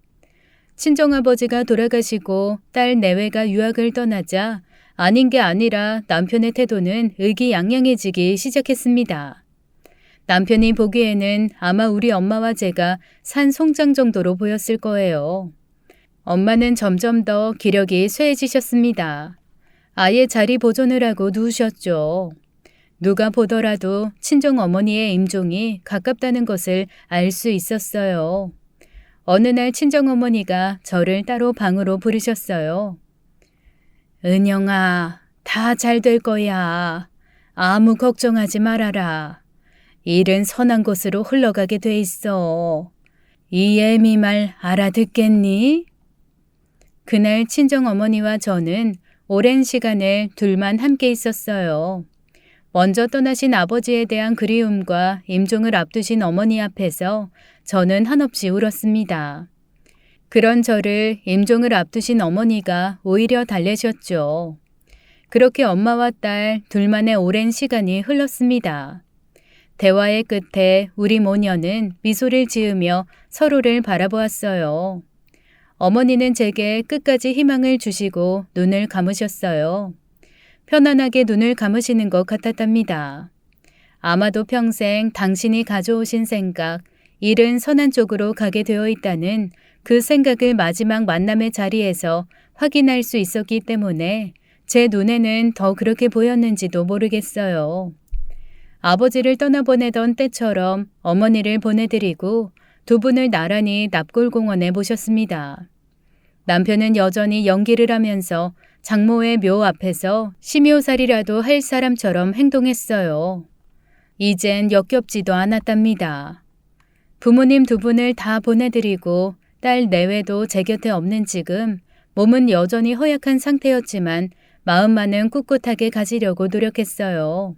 친정아버지가 돌아가시고 딸 내외가 유학을 떠나자 아닌 게 아니라 남편의 태도는 의기양양해지기 시작했습니다. 남편이 보기에는 아마 우리 엄마와 제가 산 송장 정도로 보였을 거예요. 엄마는 점점 더 기력이 쇠해지셨습니다. 아예 자리 보존을 하고 누우셨죠. 누가 보더라도 친정 어머니의 임종이 가깝다는 것을 알 수 있었어요. 어느 날 친정 어머니가 저를 따로 방으로 부르셨어요. 은영아, 다 잘 될 거야. 아무 걱정하지 말아라. 일은 선한 곳으로 흘러가게 돼 있어. 이 애미 말 알아듣겠니? 그날 친정어머니와 저는 오랜 시간을 둘만 함께 있었어요. 먼저 떠나신 아버지에 대한 그리움과 임종을 앞두신 어머니 앞에서 저는 한없이 울었습니다. 그런 저를 임종을 앞두신 어머니가 오히려 달래셨죠. 그렇게 엄마와 딸 둘만의 오랜 시간이 흘렀습니다. 대화의 끝에 우리 모녀는 미소를 지으며 서로를 바라보았어요. 어머니는 제게 끝까지 희망을 주시고 눈을 감으셨어요. 편안하게 눈을 감으시는 것 같았답니다. 아마도 평생 당신이 가져오신 생각, 일은 선한 쪽으로 가게 되어 있다는 그 생각을 마지막 만남의 자리에서 확인할 수 있었기 때문에 제 눈에는 더 그렇게 보였는지도 모르겠어요. 아버지를 떠나보내던 때처럼 어머니를 보내드리고 두 분을 나란히 납골공원에 모셨습니다. 남편은 여전히 연기를 하면서 장모의 묘 앞에서 심요살이라도 할 사람처럼 행동했어요. 이젠 역겹지도 않았답니다. 부모님 두 분을 다 보내드리고 딸 내외도 제 곁에 없는 지금 몸은 여전히 허약한 상태였지만 마음만은 꿋꿋하게 가지려고 노력했어요.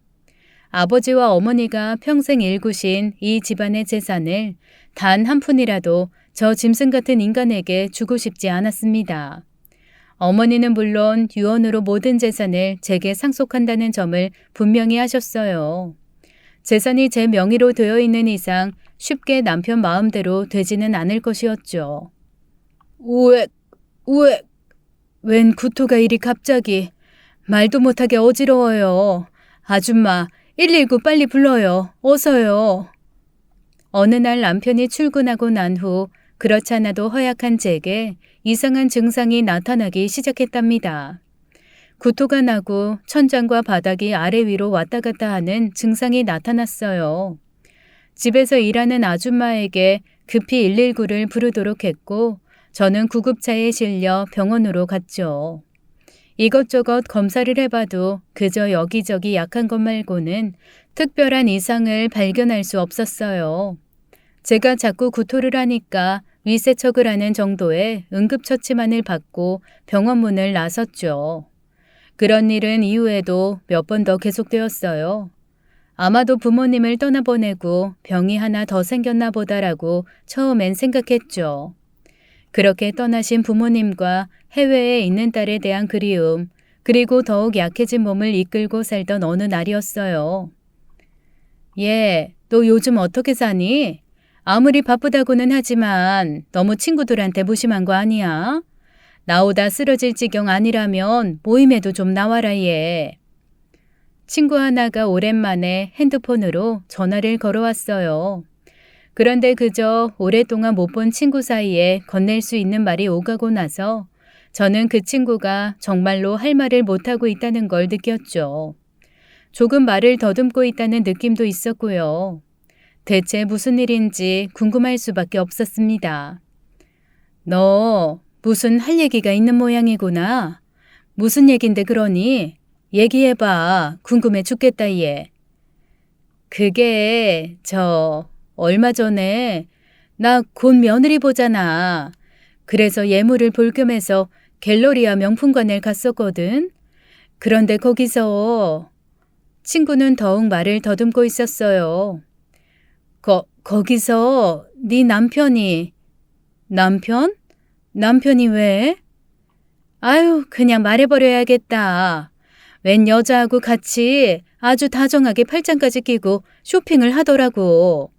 아버지와 어머니가 평생 일구신 이 집안의 재산을 단 한 푼이라도 저 짐승 같은 인간에게 주고 싶지 않았습니다. 어머니는 물론 유언으로 모든 재산을 제게 상속한다는 점을 분명히 하셨어요. 재산이 제 명의로 되어 있는 이상 쉽게 남편 마음대로 되지는 않을 것이었죠. 우엑, 우엑. 웬 구토가 이리 갑자기. 말도 못하게 어지러워요. 아줌마, 119 빨리 불러요. 어서요. 어느 날 남편이 출근하고 난 후 그렇지 않아도 허약한 제게 이상한 증상이 나타나기 시작했답니다. 구토가 나고 천장과 바닥이 아래 위로 왔다 갔다 하는 증상이 나타났어요. 집에서 일하는 아줌마에게 급히 119를 부르도록 했고 저는 구급차에 실려 병원으로 갔죠. 이것저것 검사를 해봐도 그저 여기저기 약한 것 말고는 특별한 이상을 발견할 수 없었어요. 제가 자꾸 구토를 하니까 위세척을 하는 정도의 응급처치만을 받고 병원 문을 나섰죠. 그런 일은 이후에도 몇 번 더 계속되었어요. 아마도 부모님을 떠나보내고 병이 하나 더 생겼나 보다라고 처음엔 생각했죠. 그렇게 떠나신 부모님과 해외에 있는 딸에 대한 그리움, 그리고 더욱 약해진 몸을 이끌고 살던 어느 날이었어요. 얘, 너 요즘 어떻게 사니? 아무리 바쁘다고는 하지만 너무 친구들한테 무심한 거 아니야? 나오다 쓰러질 지경 아니라면 모임에도 좀 나와라 얘. 친구 하나가 오랜만에 핸드폰으로 전화를 걸어왔어요. 그런데 그저 오랫동안 못 본 친구 사이에 건넬 수 있는 말이 오가고 나서 저는 그 친구가 정말로 할 말을 못하고 있다는 걸 느꼈죠. 조금 말을 더듬고 있다는 느낌도 있었고요. 대체 무슨 일인지 궁금할 수밖에 없었습니다. 너 무슨 할 얘기가 있는 모양이구나. 무슨 얘긴데 그러니? 얘기해봐. 궁금해 죽겠다 얘. 그게 얼마 전에 나 곧 며느리 보잖아. 그래서 예물을 볼 겸해서 갤러리아 명품관을 갔었거든. 그런데 거기서 친구는 더욱 말을 더듬고 있었어요. 거기서 네 남편이. 남편? 남편이 왜? 아유, 그냥 말해버려야겠다. 웬 여자하고 같이 아주 다정하게 팔짱까지 끼고 쇼핑을 하더라고.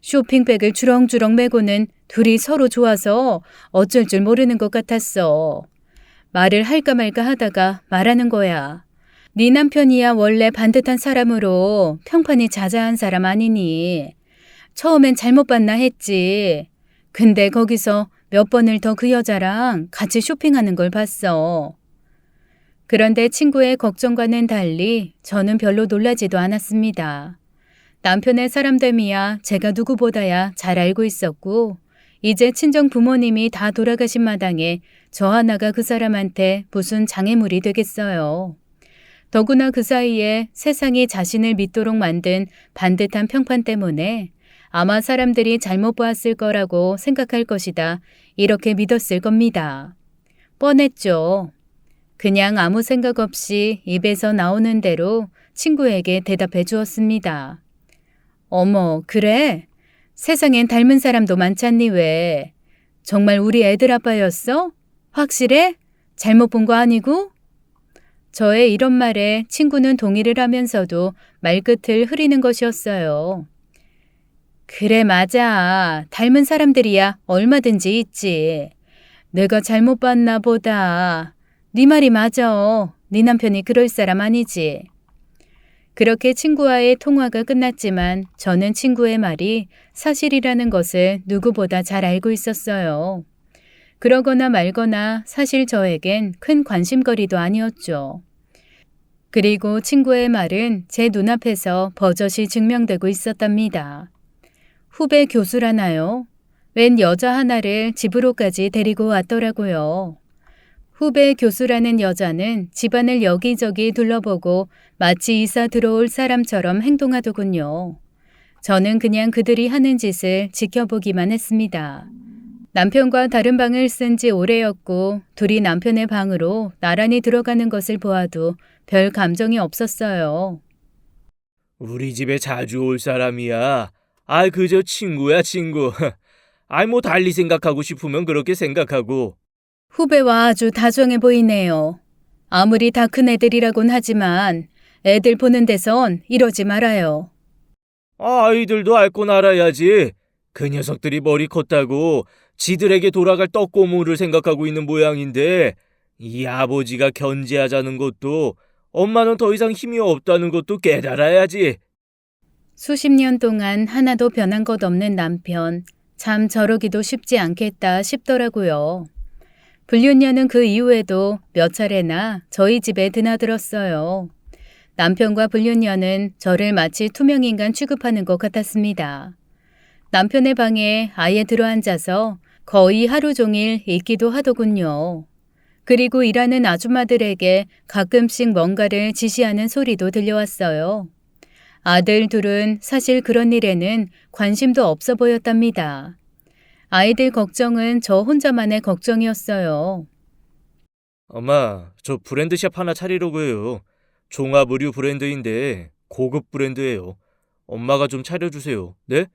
쇼핑백을 주렁주렁 메고는 둘이 서로 좋아서 어쩔 줄 모르는 것 같았어. 말을 할까 말까 하다가 말하는 거야. 네 남편이야 원래 반듯한 사람으로 평판이 자자한 사람 아니니. 처음엔 잘못 봤나 했지. 근데 거기서 몇 번을 더 그 여자랑 같이 쇼핑하는 걸 봤어. 그런데 친구의 걱정과는 달리 저는 별로 놀라지도 않았습니다. 남편의 사람됨이야 제가 누구보다야 잘 알고 있었고 이제 친정 부모님이 다 돌아가신 마당에 저 하나가 그 사람한테 무슨 장애물이 되겠어요. 더구나 그 사이에 세상이 자신을 믿도록 만든 반듯한 평판 때문에 아마 사람들이 잘못 보았을 거라고 생각할 것이다. 이렇게 믿었을 겁니다. 뻔했죠. 그냥 아무 생각 없이 입에서 나오는 대로 친구에게 대답해 주었습니다. 어머, 그래? 세상엔 닮은 사람도 많잖니 왜? 정말 우리 애들 아빠였어? 확실해? 잘못 본 거 아니고? 저의 이런 말에 친구는 동의를 하면서도 말끝을 흐리는 것이었어요. 그래, 맞아. 닮은 사람들이야 얼마든지 있지. 내가 잘못 봤나 보다. 네 말이 맞아. 네 남편이 그럴 사람 아니지. 그렇게 친구와의 통화가 끝났지만 저는 친구의 말이 사실이라는 것을 누구보다 잘 알고 있었어요. 그러거나 말거나 사실 저에겐 큰 관심거리도 아니었죠. 그리고 친구의 말은 제 눈앞에서 버젓이 증명되고 있었답니다. 후배 교수라나요? 웬 여자 하나를 집으로까지 데리고 왔더라고요. 후배 교수라는 여자는 집안을 여기저기 둘러보고 마치 이사 들어올 사람처럼 행동하더군요. 저는 그냥 그들이 하는 짓을 지켜보기만 했습니다. 남편과 다른 방을 쓴 지 오래였고 둘이 남편의 방으로 나란히 들어가는 것을 보아도 별 감정이 없었어요. 우리 집에 자주 올 사람이야. 그저 친구야, 친구. 뭐 달리 생각하고 싶으면 그렇게 생각하고. 후배와 아주 다정해 보이네요. 아무리 다 큰 애들이라곤 하지만 애들 보는 데선 이러지 말아요. 아이들도 알 건 알아야지. 그 녀석들이 머리 컸다고 지들에게 돌아갈 떡고물을 생각하고 있는 모양인데 이 아버지가 견제하자는 것도 엄마는 더 이상 힘이 없다는 것도 깨달아야지. 수십 년 동안 하나도 변한 것 없는 남편, 참 저러기도 쉽지 않겠다 싶더라고요. 불륜녀는 그 이후에도 몇 차례나 저희 집에 드나들었어요. 남편과 불륜녀는 저를 마치 투명인간 취급하는 것 같았습니다. 남편의 방에 아예 들어앉아서 거의 하루 종일 있기도 하더군요. 그리고 일하는 아줌마들에게 가끔씩 뭔가를 지시하는 소리도 들려왔어요. 아들 둘은 사실 그런 일에는 관심도 없어 보였답니다. 아이들 걱정은 저 혼자만의 걱정이었어요. 엄마, 저 브랜드샵 하나 차리려고 해요. 종합 의류 브랜드인데 고급 브랜드예요. 엄마가 좀 차려주세요. 네?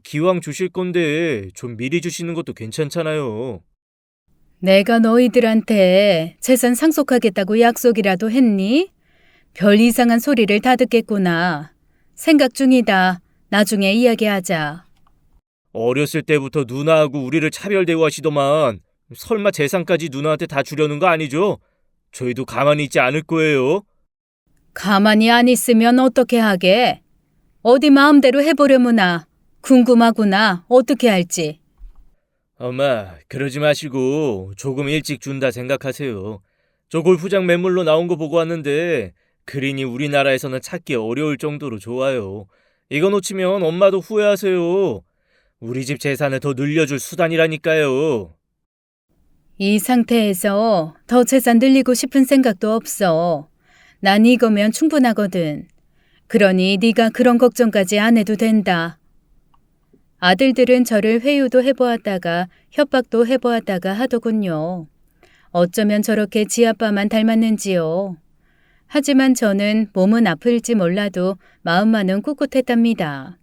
기왕 주실 건데 좀 미리 주시는 것도 괜찮잖아요. 내가 너희들한테 재산 상속하겠다고 약속이라도 했니? 별 이상한 소리를 다 듣겠구나. 생각 중이다. 나중에 이야기하자. 어렸을 때부터 누나하고 우리를 차별 대우하시더만 설마 재산까지 누나한테 다 주려는 거 아니죠? 저희도 가만히 있지 않을 거예요. 가만히 안 있으면 어떻게 하게? 어디 마음대로 해보려무나. 궁금하구나. 어떻게 할지. 엄마, 그러지 마시고 조금 일찍 준다 생각하세요. 저 골프장 매물로 나온 거 보고 왔는데 그린이 우리나라에서는 찾기 어려울 정도로 좋아요. 이거 놓치면 엄마도 후회하세요. 우리 집 재산을 더 늘려줄 수단이라니까요. 이 상태에서 더 재산 늘리고 싶은 생각도 없어. 난 이거면 충분하거든. 그러니 네가 그런 걱정까지 안 해도 된다. 아들들은 저를 회유도 해보았다가 협박도 해보았다가 하더군요. 어쩌면 저렇게 지아빠만 닮았는지요. 하지만 저는 몸은 아플지 몰라도 마음만은 꿋꿋했답니다.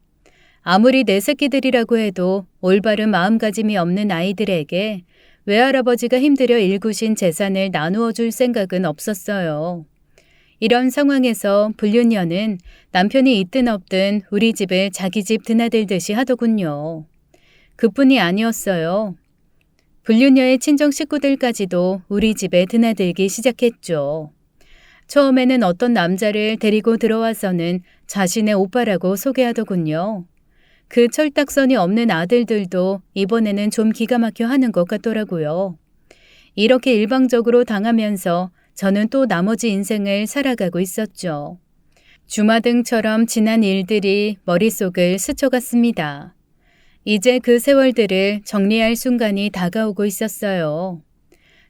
아무리 내 새끼들이라고 해도 올바른 마음가짐이 없는 아이들에게 외할아버지가 힘들여 일구신 재산을 나누어 줄 생각은 없었어요. 이런 상황에서 불륜녀는 남편이 있든 없든 우리 집을 자기 집 드나들듯이 하더군요. 그뿐이 아니었어요. 불륜녀의 친정 식구들까지도 우리 집에 드나들기 시작했죠. 처음에는 어떤 남자를 데리고 들어와서는 자신의 오빠라고 소개하더군요. 그 철딱선이 없는 아들들도 이번에는 좀 기가 막혀 하는 것 같더라고요. 이렇게 일방적으로 당하면서 저는 또 나머지 인생을 살아가고 있었죠. 주마등처럼 지난 일들이 머릿속을 스쳐갔습니다. 이제 그 세월들을 정리할 순간이 다가오고 있었어요.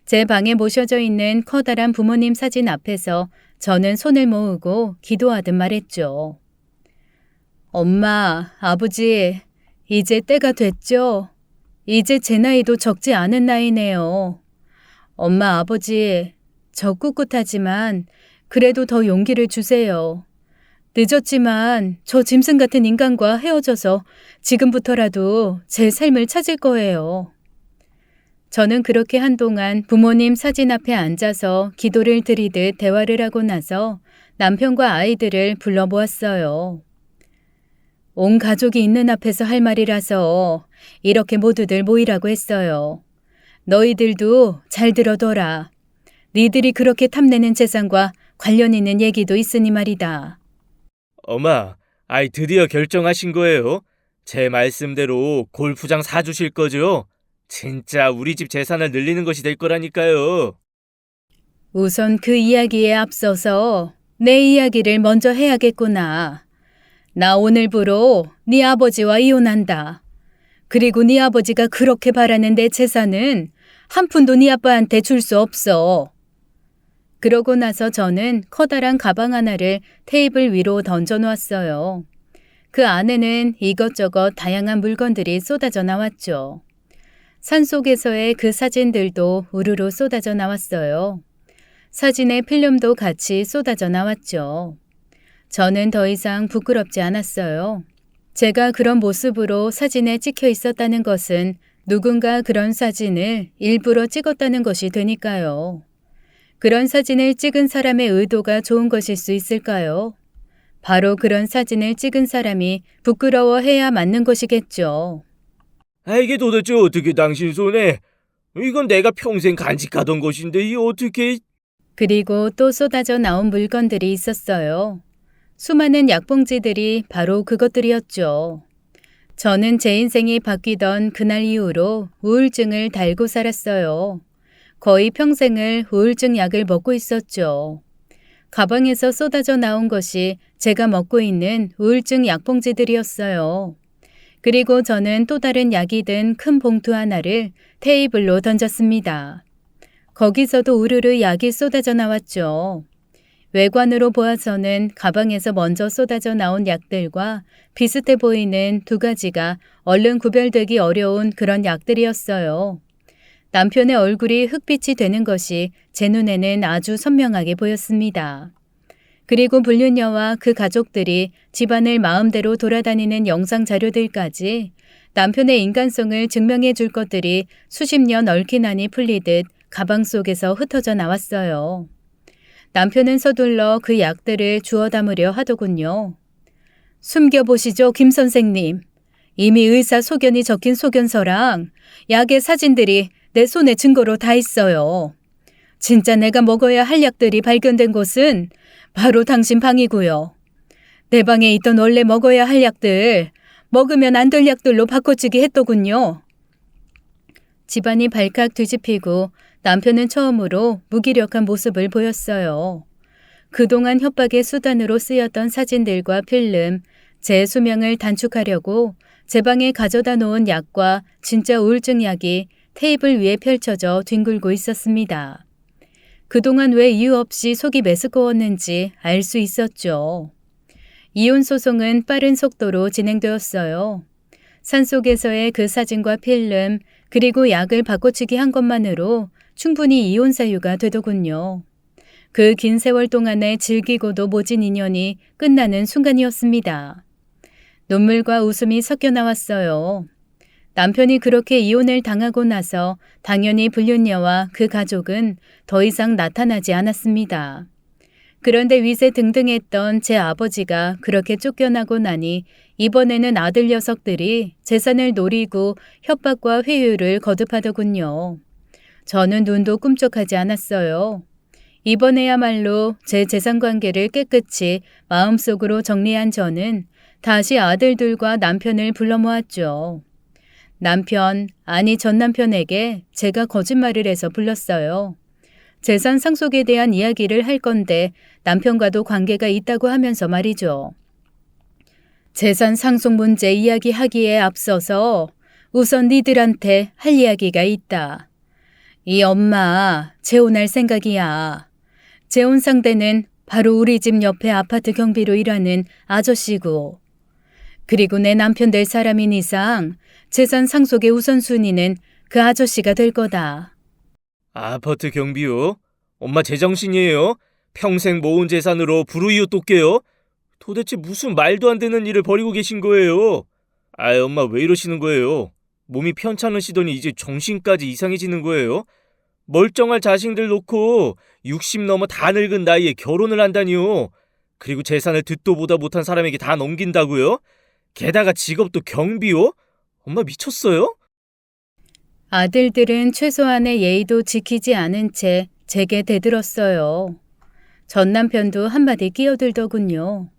제 방에 모셔져 있는 커다란 부모님 사진 앞에서 저는 손을 모으고 기도하듯 말했죠. 엄마, 아버지, 이제 때가 됐죠? 이제 제 나이도 적지 않은 나이네요. 엄마, 아버지, 저 꿋꿋하지만 그래도 더 용기를 주세요. 늦었지만 저 짐승 같은 인간과 헤어져서 지금부터라도 제 삶을 찾을 거예요. 저는 그렇게 한동안 부모님 사진 앞에 앉아서 기도를 드리듯 대화를 하고 나서 남편과 아이들을 불러 모았어요. 온 가족이 있는 앞에서 할 말이라서 이렇게 모두들 모이라고 했어요. 너희들도 잘 들어둬라. 니들이 그렇게 탐내는 재산과 관련 있는 얘기도 있으니 말이다. 엄마, 드디어 결정하신 거예요? 제 말씀대로 골프장 사주실 거죠? 진짜 우리 집 재산을 늘리는 것이 될 거라니까요. 우선 그 이야기에 앞서서 내 이야기를 먼저 해야겠구나. 나 오늘부로 네 아버지와 이혼한다. 그리고 네 아버지가 그렇게 바라는 내 재산은 한 푼도 네 아빠한테 줄 수 없어. 그러고 나서 저는 커다란 가방 하나를 테이블 위로 던져 놓았어요. 그 안에는 이것저것 다양한 물건들이 쏟아져 나왔죠. 산속에서의 그 사진들도 우르르 쏟아져 나왔어요. 사진의 필름도 같이 쏟아져 나왔죠. 저는 더 이상 부끄럽지 않았어요. 제가 그런 모습으로 사진에 찍혀 있었다는 것은 누군가 그런 사진을 일부러 찍었다는 것이 되니까요. 그런 사진을 찍은 사람의 의도가 좋은 것일 수 있을까요? 바로 그런 사진을 찍은 사람이 부끄러워해야 맞는 것이겠죠. 이게 도대체 어떻게 당신 손에? 이건 내가 평생 간직하던 것인데 이 어떻게... 그리고 또 쏟아져 나온 물건들이 있었어요. 수많은 약봉지들이 바로 그것들이었죠. 저는 제 인생이 바뀌던 그날 이후로 우울증을 달고 살았어요. 거의 평생을 우울증 약을 먹고 있었죠. 가방에서 쏟아져 나온 것이 제가 먹고 있는 우울증 약봉지들이었어요. 그리고 저는 또 다른 약이 든 큰 봉투 하나를 테이블로 던졌습니다. 거기서도 우르르 약이 쏟아져 나왔죠. 외관으로 보아서는 가방에서 먼저 쏟아져 나온 약들과 비슷해 보이는 두 가지가 얼른 구별되기 어려운 그런 약들이었어요. 남편의 얼굴이 흑빛이 되는 것이 제 눈에는 아주 선명하게 보였습니다. 그리고 불륜녀와 그 가족들이 집안을 마음대로 돌아다니는 영상 자료들까지 남편의 인간성을 증명해 줄 것들이 수십 년 얽힌 풀리듯 가방 속에서 흩어져 나왔어요. 남편은 서둘러 그 약들을 주워 담으려 하더군요. 숨겨보시죠, 김 선생님. 이미 의사 소견이 적힌 소견서랑 약의 사진들이 내 손에 증거로 다 있어요. 진짜 내가 먹어야 할 약들이 발견된 곳은 바로 당신 방이고요. 내 방에 있던 원래 먹어야 할 약들, 먹으면 안 될 약들로 바꿔치기 했더군요. 집안이 발칵 뒤집히고 남편은 처음으로 무기력한 모습을 보였어요. 그동안 협박의 수단으로 쓰였던 사진들과 필름, 제 수명을 단축하려고 제 방에 가져다 놓은 약과 진짜 우울증 약이 테이블 위에 펼쳐져 뒹굴고 있었습니다. 그동안 왜 이유 없이 속이 메스꺼웠는지 알 수 있었죠. 이혼 소송은 빠른 속도로 진행되었어요. 산속에서의 그 사진과 필름, 그리고 약을 바꿔치기 한 것만으로 충분히 이혼 사유가 되더군요. 그 긴 세월 동안의 즐기고도 모진 인연이 끝나는 순간이었습니다. 눈물과 웃음이 섞여 나왔어요. 남편이 그렇게 이혼을 당하고 나서 당연히 불륜녀와 그 가족은 더 이상 나타나지 않았습니다. 그런데 위세등등했던 제 아버지가 그렇게 쫓겨나고 나니 이번에는 아들 녀석들이 재산을 노리고 협박과 회유를 거듭하더군요. 저는 눈도 꿈쩍하지 않았어요. 이번에야말로 제 재산 관계를 깨끗이 마음속으로 정리한 저는 다시 아들들과 남편을 불러 모았죠. 남편, 아니 전 남편에게 제가 거짓말을 해서 불렀어요. 재산 상속에 대한 이야기를 할 건데 남편과도 관계가 있다고 하면서 말이죠. 재산 상속 문제 이야기하기에 앞서서 우선 니들한테 할 이야기가 있다. 이 엄마 재혼할 생각이야. 재혼 상대는 바로 우리 집 옆에 아파트 경비로 일하는 아저씨고. 그리고 내 남편 될 사람인 이상 재산 상속의 우선순위는 그 아저씨가 될 거다. 아파트 경비요? 엄마 제정신이에요? 평생 모은 재산으로 불우이웃 돕게요? 도대체 무슨 말도 안 되는 일을 벌이고 계신 거예요? 아이, 엄마 왜 이러시는 거예요? 몸이 편찮으시더니 이제 정신까지 이상해지는 거예요? 멀쩡할 자식들 놓고 60 넘어 다 늙은 나이에 결혼을 한다니요. 그리고 재산을 듣도 보다 못한 사람에게 다 넘긴다고요? 게다가 직업도 경비요? 엄마 미쳤어요? 아들들은 최소한의 예의도 지키지 않은 채 제게 대들었어요. 전 남편도 한마디 끼어들더군요.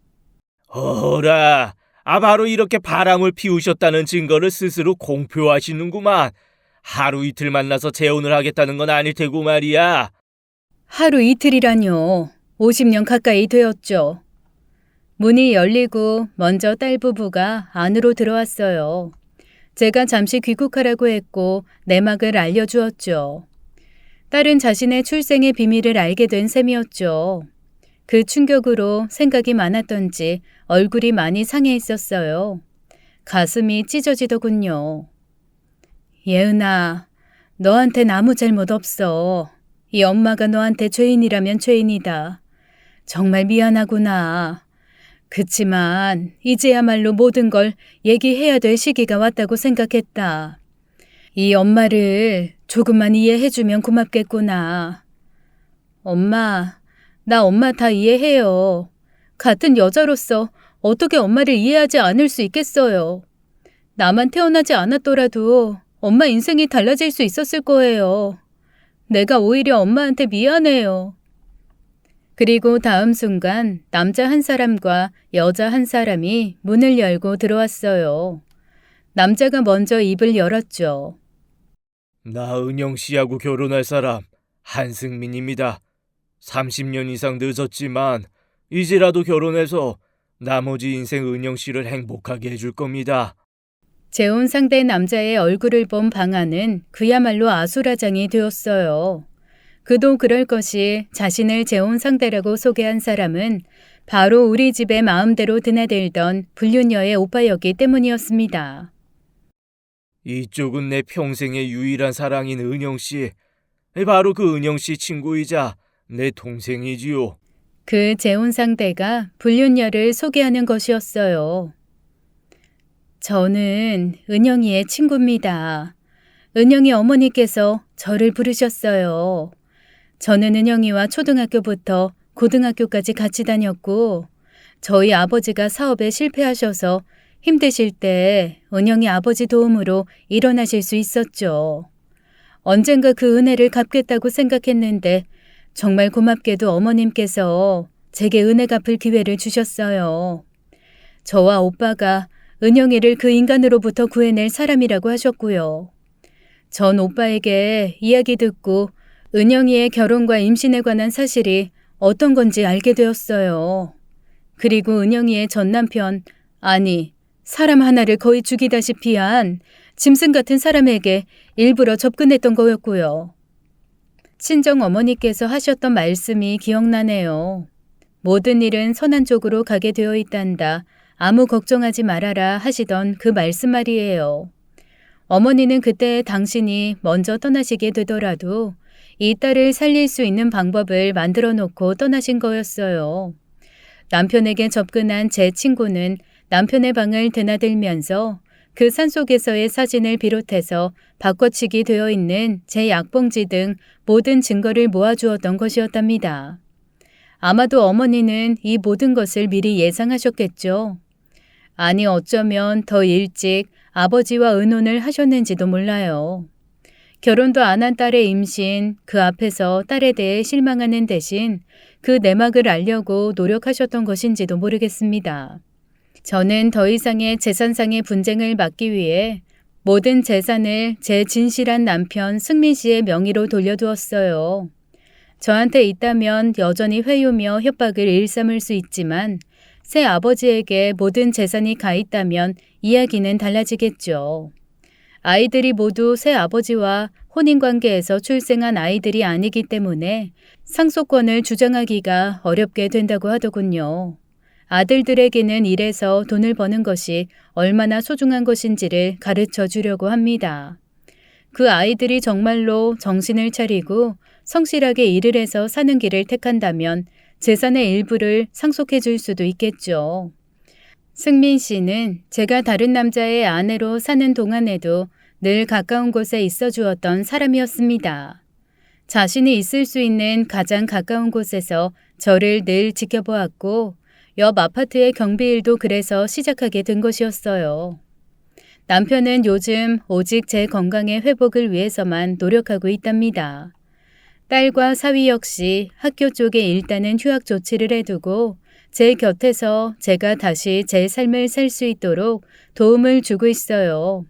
어라, 바로 이렇게 바람을 피우셨다는 증거를 스스로 공표하시는구만. 하루 이틀 만나서 재혼을 하겠다는 건 아닐 테고 말이야. 하루 이틀이라뇨. 50년 가까이 되었죠. 문이 열리고 먼저 딸 부부가 안으로 들어왔어요. 제가 잠시 귀국하라고 했고 내막을 알려주었죠. 딸은 자신의 출생의 비밀을 알게 된 셈이었죠. 그 충격으로 생각이 많았던지 얼굴이 많이 상해 있었어요. 가슴이 찢어지더군요. 예은아, 너한텐 아무 잘못 없어. 이 엄마가 너한테 죄인이라면 죄인이다. 정말 미안하구나. 그치만 이제야말로 모든 걸 얘기해야 될 시기가 왔다고 생각했다. 이 엄마를 조금만 이해해주면 고맙겠구나. 엄마, 나 엄마 다 이해해요. 같은 여자로서 어떻게 엄마를 이해하지 않을 수 있겠어요. 나만 태어나지 않았더라도 엄마 인생이 달라질 수 있었을 거예요. 내가 오히려 엄마한테 미안해요. 그리고 다음 순간 남자 한 사람과 여자 한 사람이 문을 열고 들어왔어요. 남자가 먼저 입을 열었죠. 나 은영 씨하고 결혼할 사람 한승민입니다. 30년 이상 늦었지만 이제라도 결혼해서 나머지 인생 은영 씨를 행복하게 해줄 겁니다. 재혼 상대 남자의 얼굴을 본 방아는 그야말로 아수라장이 되었어요. 그도 그럴 것이 자신을 재혼 상대라고 소개한 사람은 바로 우리 집에 마음대로 드나들던 불륜녀의 오빠였기 때문이었습니다. 이쪽은 내 평생의 유일한 사랑인 은영 씨. 바로 그 은영 씨 친구이자 내 동생이지요. 그 재혼 상대가 불륜녀를 소개하는 것이었어요. 저는 은영이의 친구입니다. 은영이 어머니께서 저를 부르셨어요. 저는 은영이와 초등학교부터 고등학교까지 같이 다녔고 저희 아버지가 사업에 실패하셔서 힘드실 때 은영이 아버지 도움으로 일어나실 수 있었죠. 언젠가 그 은혜를 갚겠다고 생각했는데 정말 고맙게도 어머님께서 제게 은혜 갚을 기회를 주셨어요. 저와 오빠가 은영이를 그 인간으로부터 구해낼 사람이라고 하셨고요. 전 오빠에게 이야기 듣고 은영이의 결혼과 임신에 관한 사실이 어떤 건지 알게 되었어요. 그리고 은영이의 전 남편, 아니 사람 하나를 거의 죽이다시피 한 짐승 같은 사람에게 일부러 접근했던 거였고요. 친정 어머니께서 하셨던 말씀이 기억나네요. 모든 일은 선한 쪽으로 가게 되어 있단다. 아무 걱정하지 말아라 하시던 그 말씀 말이에요. 어머니는 그때 당신이 먼저 떠나시게 되더라도 이 딸을 살릴 수 있는 방법을 만들어 놓고 떠나신 거였어요. 남편에게 접근한 제 친구는 남편의 방을 드나들면서 그 산속에서의 사진을 비롯해서 바꿔치기 되어 있는 제 약봉지 등 모든 증거를 모아주었던 것이었답니다. 아마도 어머니는 이 모든 것을 미리 예상하셨겠죠. 아니 어쩌면 더 일찍 아버지와 의논을 하셨는지도 몰라요. 결혼도 안 한 딸의 임신, 그 앞에서 딸에 대해 실망하는 대신 그 내막을 알려고 노력하셨던 것인지도 모르겠습니다. 저는 더 이상의 재산상의 분쟁을 막기 위해 모든 재산을 제 진실한 남편 승민 씨의 명의로 돌려두었어요. 저한테 있다면 여전히 회유며 협박을 일삼을 수 있지만 새 아버지에게 모든 재산이 가 있다면 이야기는 달라지겠죠. 아이들이 모두 새 아버지와 혼인관계에서 출생한 아이들이 아니기 때문에 상속권을 주장하기가 어렵게 된다고 하더군요. 아들들에게는 일해서 돈을 버는 것이 얼마나 소중한 것인지를 가르쳐 주려고 합니다. 그 아이들이 정말로 정신을 차리고 성실하게 일을 해서 사는 길을 택한다면 재산의 일부를 상속해 줄 수도 있겠죠. 승민 씨는 제가 다른 남자의 아내로 사는 동안에도 늘 가까운 곳에 있어 주었던 사람이었습니다. 자신이 있을 수 있는 가장 가까운 곳에서 저를 늘 지켜보았고 옆 아파트의 경비일도 그래서 시작하게 된 것이었어요. 남편은 요즘 오직 제 건강의 회복을 위해서만 노력하고 있답니다. 딸과 사위 역시 학교 쪽에 일단은 휴학 조치를 해두고 제 곁에서 제가 다시 제 삶을 살 수 있도록 도움을 주고 있어요.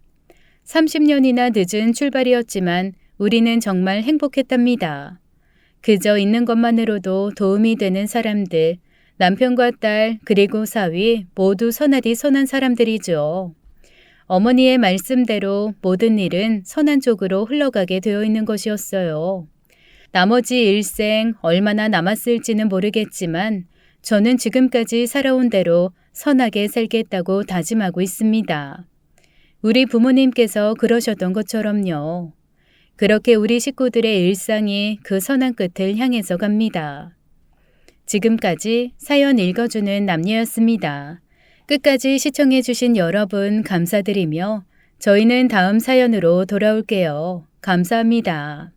30년이나 늦은 출발이었지만 우리는 정말 행복했답니다. 그저 있는 것만으로도 도움이 되는 사람들, 남편과 딸 그리고 사위 모두 선하디 선한 사람들이죠. 어머니의 말씀대로 모든 일은 선한 쪽으로 흘러가게 되어 있는 것이었어요. 나머지 일생 얼마나 남았을지는 모르겠지만 저는 지금까지 살아온 대로 선하게 살겠다고 다짐하고 있습니다. 우리 부모님께서 그러셨던 것처럼요. 그렇게 우리 식구들의 일상이 그 선한 끝을 향해서 갑니다. 지금까지 사연 읽어주는 남녀였습니다. 끝까지 시청해주신 여러분 감사드리며 저희는 다음 사연으로 돌아올게요. 감사합니다.